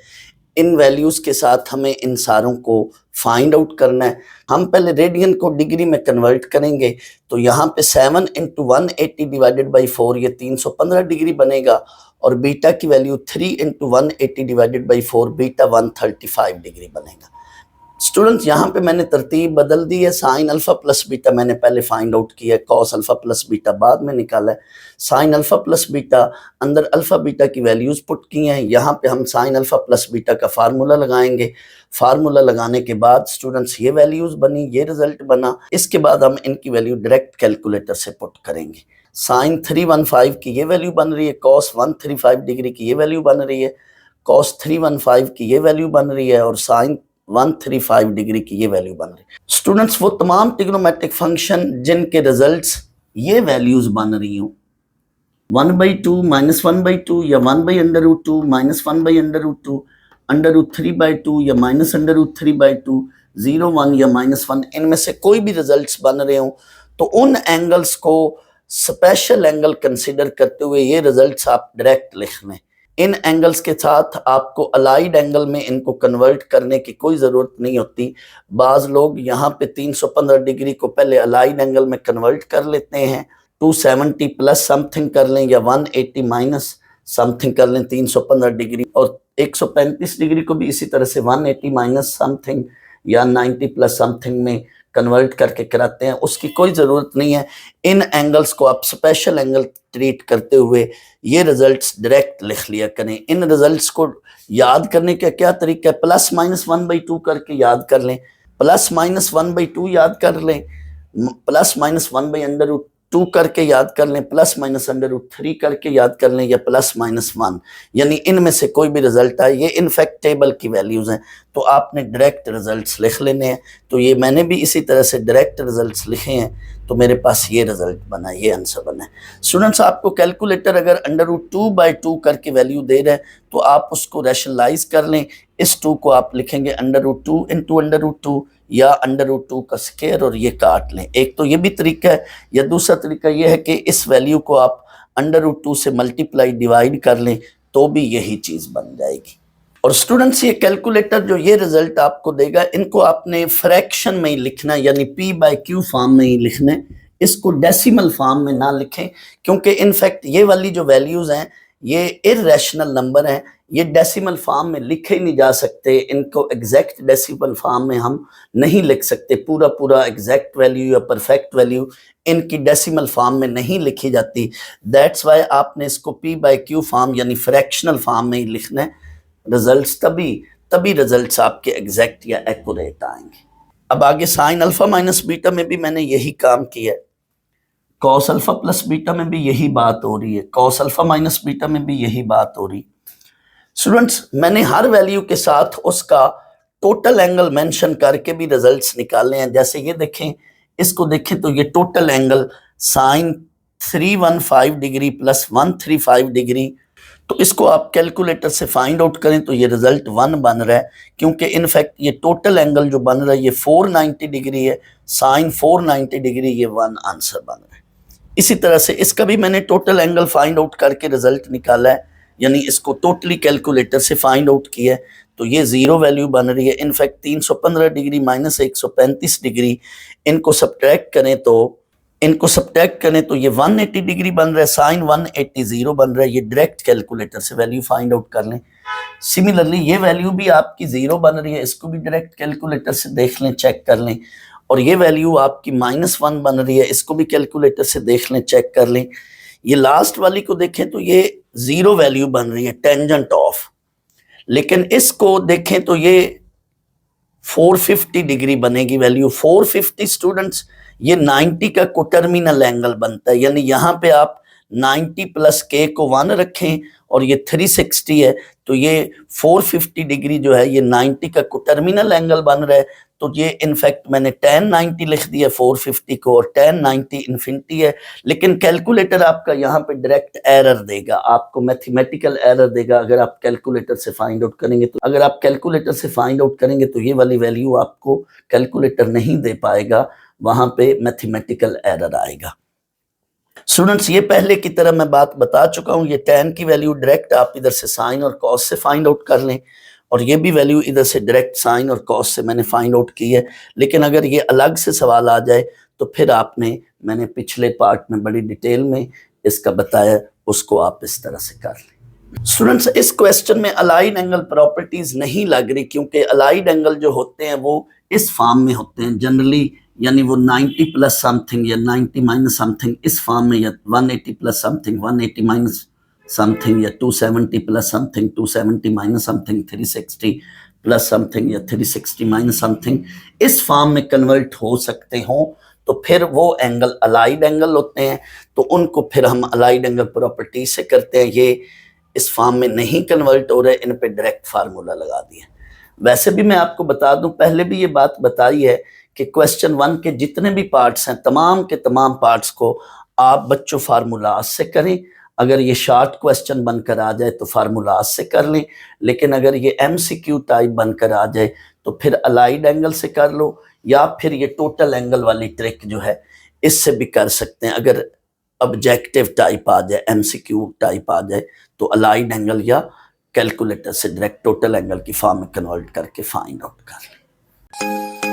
इन वैल्यूज के साथ हमें इन सारों को फाइंड आउट करना है। हम पहले रेडियन को डिग्री में कन्वर्ट करेंगे, तो यहाँ पे 7 × 180 डिवाइडेड बाई 4 ये 315 डिग्री बनेगा, और बीटा की value 3 × 180 divided by 4 beta 135 degree बनेगा। स्टूडेंट्स यहाँ पे मैंने तरतीब बदल दी है। साइन अल्फा प्लस बीटा मैंने पहले फाइंड आउट किया है, कॉस अल्फा प्लस बीटा बाद में निकाला है। साइन अल्फा प्लस बीटा अंदर अल्फा बीटा की वैल्यूज पुट की हैं। यहाँ पे हम साइन अल्फा प्लस बीटा का फार्मूला लगाएंगे। फार्मूला लगाने के बाद स्टूडेंट्स ये वैल्यूज बनी, ये रिजल्ट बना। इसके बाद हम इनकी वैल्यू डायरेक्ट कैलकुलेटर से पुट करेंगे। साइन 315 की ये वैल्यू बन रही है, कॉस 135 डिग्री की ये वैल्यू बन रही है, कॉस 315 की ये वैल्यू बन रही है, और साइन 135 डिग्री की ये वैल्यू बन रही है। स्टूडेंट्स वो तमाम ट्रिग्नोमेट्रिक फंक्शन जिनके रिजल्ट्स ये वैल्यूज बन रही हूँ, 1/2 -1/2 या 1/√2 -1/√2 √3/2 या -√3/2 0 1 या -1, इनमें से कोई भी रिजल्ट्स बन रहे हो तो उन एंगल्स को स्पेशल एंगल कंसिडर करते हुए ये रिजल्ट्स आप डायरेक्ट लिख लें। इन एंगल्स के साथ आपको अलाइड एंगल में इनको कन्वर्ट करने की कोई ज़रूरत नहीं होती। बाज़ लोग यहाँ पे 315 डिग्री को पहले अलाइड एंगल में कन्वर्ट कर लेते हैं, 270 प्लस समथिंग कर लें या 180 माइनस समथिंग कर लें 315 डिग्री, और 135 डिग्री को भी इसी तरह से 180 माइनस समथिंग या 90 प्लस समथिंग में कन्वर्ट करके कराते हैं। उसकी कोई ज़रूरत नहीं है। इन एंगल्स को आप स्पेशल एंगल ट्रीट करते हुए ये रिजल्ट्स डायरेक्ट लिख लिया करें। इन रिजल्ट्स को याद करने का क्या तरीका है, +-1/2 करके याद कर लें, +-1/2 याद कर लें, +-1/√2 करके याद कर लें, +-√3 करके याद कर लें, या +-1, यानी इनमें से कोई भी रिजल्ट आए। ये इनफैक्ट टेबल की वैल्यूज़ हैं, तो आपने डायरेक्ट रिजल्ट्स लिख लेने हैं। तो ये मैंने भी इसी तरह से डायरेक्ट रिजल्ट्स लिखे हैं, तो मेरे पास ये रिजल्ट बना, ये आंसर बना है। स्टूडेंट्स आपको कैलकुलेटर अगर √2/2 करके वैल्यू दे रहे हैं तो आप उसको रैशनलाइज कर लें। इस 2 को आप लिखेंगे √2 × √2 या √2 का स्क्वायर, और ये काट लें। एक तो ये भी तरीका है, या दूसरा तरीका ये है कि इस वैल्यू को आप √2 से मल्टीप्लाई डिवाइड कर लें, तो भी यही चीज़ बन जाएगी। और स्टूडेंट्स ये कैलकुलेटर जो ये रिजल्ट आपको देगा, इनको आपने फ्रैक्शन में ही लिखना, यानी p/q फॉर्म में ही लिखना। इसको डेसिमल फॉर्म में ना लिखें, क्योंकि इनफैक्ट ये वाली जो वैल्यूज़ हैं ये इर्रेशनल नंबर हैं, ये डेसिमल फॉर्म में लिखे ही नहीं जा सकते। इनको एग्जैक्ट डेसिमल फॉर्म में हम नहीं लिख सकते। पूरा पूरा एग्जैक्ट वैल्यू या परफेक्ट वैल्यू इनकी डेसिमल फॉर्म में नहीं लिखी जाती। दैट्स वाई आपने इसको p/q फॉर्म यानी फ्रैक्शनल फॉर्म में ही लिखना है। रिजल्ट्स तभी रिजल्ट्स आपके एग्जैक्ट या एक्यूरेट आएंगे। अब आगे साइन अल्फा माइनस बीटा में भी मैंने यही काम किया है, कॉस अल्फा प्लस बीटा में भी यही बात हो रही है, कॉस अल्फा माइनस बीटा में भी यही बात हो रही। स्टूडेंट्स मैंने हर वैल्यू के साथ उसका टोटल एंगल मेंशन करके भी रिजल्ट्स निकाले हैं। जैसे ये देखें, इसको देखें तो ये total angle sine 315 degree plus 135 degree, तो इसको आप कैलकुलेटर से फाइंड आउट करें तो ये रिजल्ट 1 बन रहा है, क्योंकि इनफैक्ट ये टोटल एंगल जो बन रहा है ये 490 डिग्री है, साइन 490 डिग्री, ये 1 आंसर बन रहा है। इसी तरह से इसका भी मैंने टोटल एंगल फाइंड आउट करके रिजल्ट निकाला है, यानी इसको टोटली कैलकुलेटर से फाइंड आउट किया है, तो ये 0 वैल्यू बन रही है। इनफैक्ट 315 डिग्री माइनस 135 डिग्री, इनको सब्ट्रैक्ट करें तो ये 180 डिग्री बन रहा है, साइन 180 0 बन रहा है। ये डायरेक्ट कैलकुलेटर से वैल्यू फाइंड आउट कर लें। सिमिलरली ये वैल्यू भी आपकी 0 बन रही है, इसको भी डायरेक्ट कैलकुलेटर से देख लें, चेक कर लें। और ये वैल्यू आपकी -1 बन रही है, इसको भी कैलकुलेटर से देख लें, चेक कर लें। ये लास्ट वाली को देखें तो ये 0 वैल्यू बन रही है, टेंजेंट ऑफ। लेकिन इसको देखें तो ये 450 डिग्री बनेगी वैल्यू। 450 स्टूडेंट्स ये 90 का कोटर्मिनल एंगल बनता है, यानी यहाँ पे आप 90 प्लस के को 1 रखें और ये 360 है, तो ये 450 डिग्री जो है ये 90 का कोटर्मिनल एंगल बन रहा है। तो ये इनफैक्ट मैंने tan 90 लिख दिया 450 को, और tan 90 इन्फिनिटी है। लेकिन कैलकुलेटर आपका यहाँ पे डायरेक्ट एरर देगा, आपको मैथमेटिकल एरर देगा अगर आप कैलकुलेटर से फाइंड आउट करेंगे। तो अगर आप कैलकुलेटर से फाइंड आउट करेंगे तो ये वाली वैल्यू आपको कैलकुलेटर नहीं दे पाएगा, वहां पे मैथमेटिकल एरर आएगा। स्टूडेंट्स ये पहले की तरह मैं बात बता चुका हूँ, ये tan की वैल्यू डायरेक्ट आप इधर से साइन और कॉस से फाइंड आउट कर लें, और ये भी वैल्यू इधर से डायरेक्ट साइन और कॉस से मैंने फाइंड आउट की है। लेकिन अगर ये अलग से सवाल आ जाए तो फिर मैंने पिछले पार्ट में बड़ी डिटेल में इसका बताया, उसको आप इस तरह से कर लें। स्टूडेंट्स इस क्वेश्चन में अलाइड एंगल प्रॉपर्टीज नहीं लग रही, क्योंकि अलाइड एंगल जो होते हैं वो इस फॉर्म में होते हैं जनरली, यानी वो 90 प्लस समथिंग या 90 माइनस समथिंग इस फॉर्म में, या 180 प्लस समथिंग 180 माइनस समथिंग, या 270 plus something 270 minus something, 360 plus something या 360 माइनस समथिंग, इस फॉर्म में कन्वर्ट हो सकते हो। तो फिर वो एंगल अलाइड एंगल होते हैं, तो उनको फिर हम अलाइड एंगल प्रॉपर्टी से करते हैं। ये इस फॉर्म में नहीं कन्वर्ट हो रहे, इन पे डायरेक्ट फार्मूला लगा दिया। वैसे भी मैं आपको बता दूं, पहले भी ये बात बताई है कि क्वेश्चन 1 के जितने भी पार्ट्स हैं, तमाम के तमाम पार्ट्स को आप बच्चों फार्मूलाज से करें। अगर ये शॉर्ट क्वेश्चन बनकर आ जाए तो फार्मूलाज से कर लें, लेकिन अगर ये MCQ टाइप बनकर आ जाए तो फिर अलाइड एंगल से कर लो, या फिर ये टोटल एंगल वाली ट्रिक जो है इससे भी कर सकते हैं। अगर ऑब्जेक्टिव टाइप आ जाए, MCQ टाइप आ जाए, तो अलाइड एंगल या कैलकुलेटर से डायरेक्ट टोटल एंगल की फॉर्म में कन्वर्ट करके फाइंड आउट कर लें।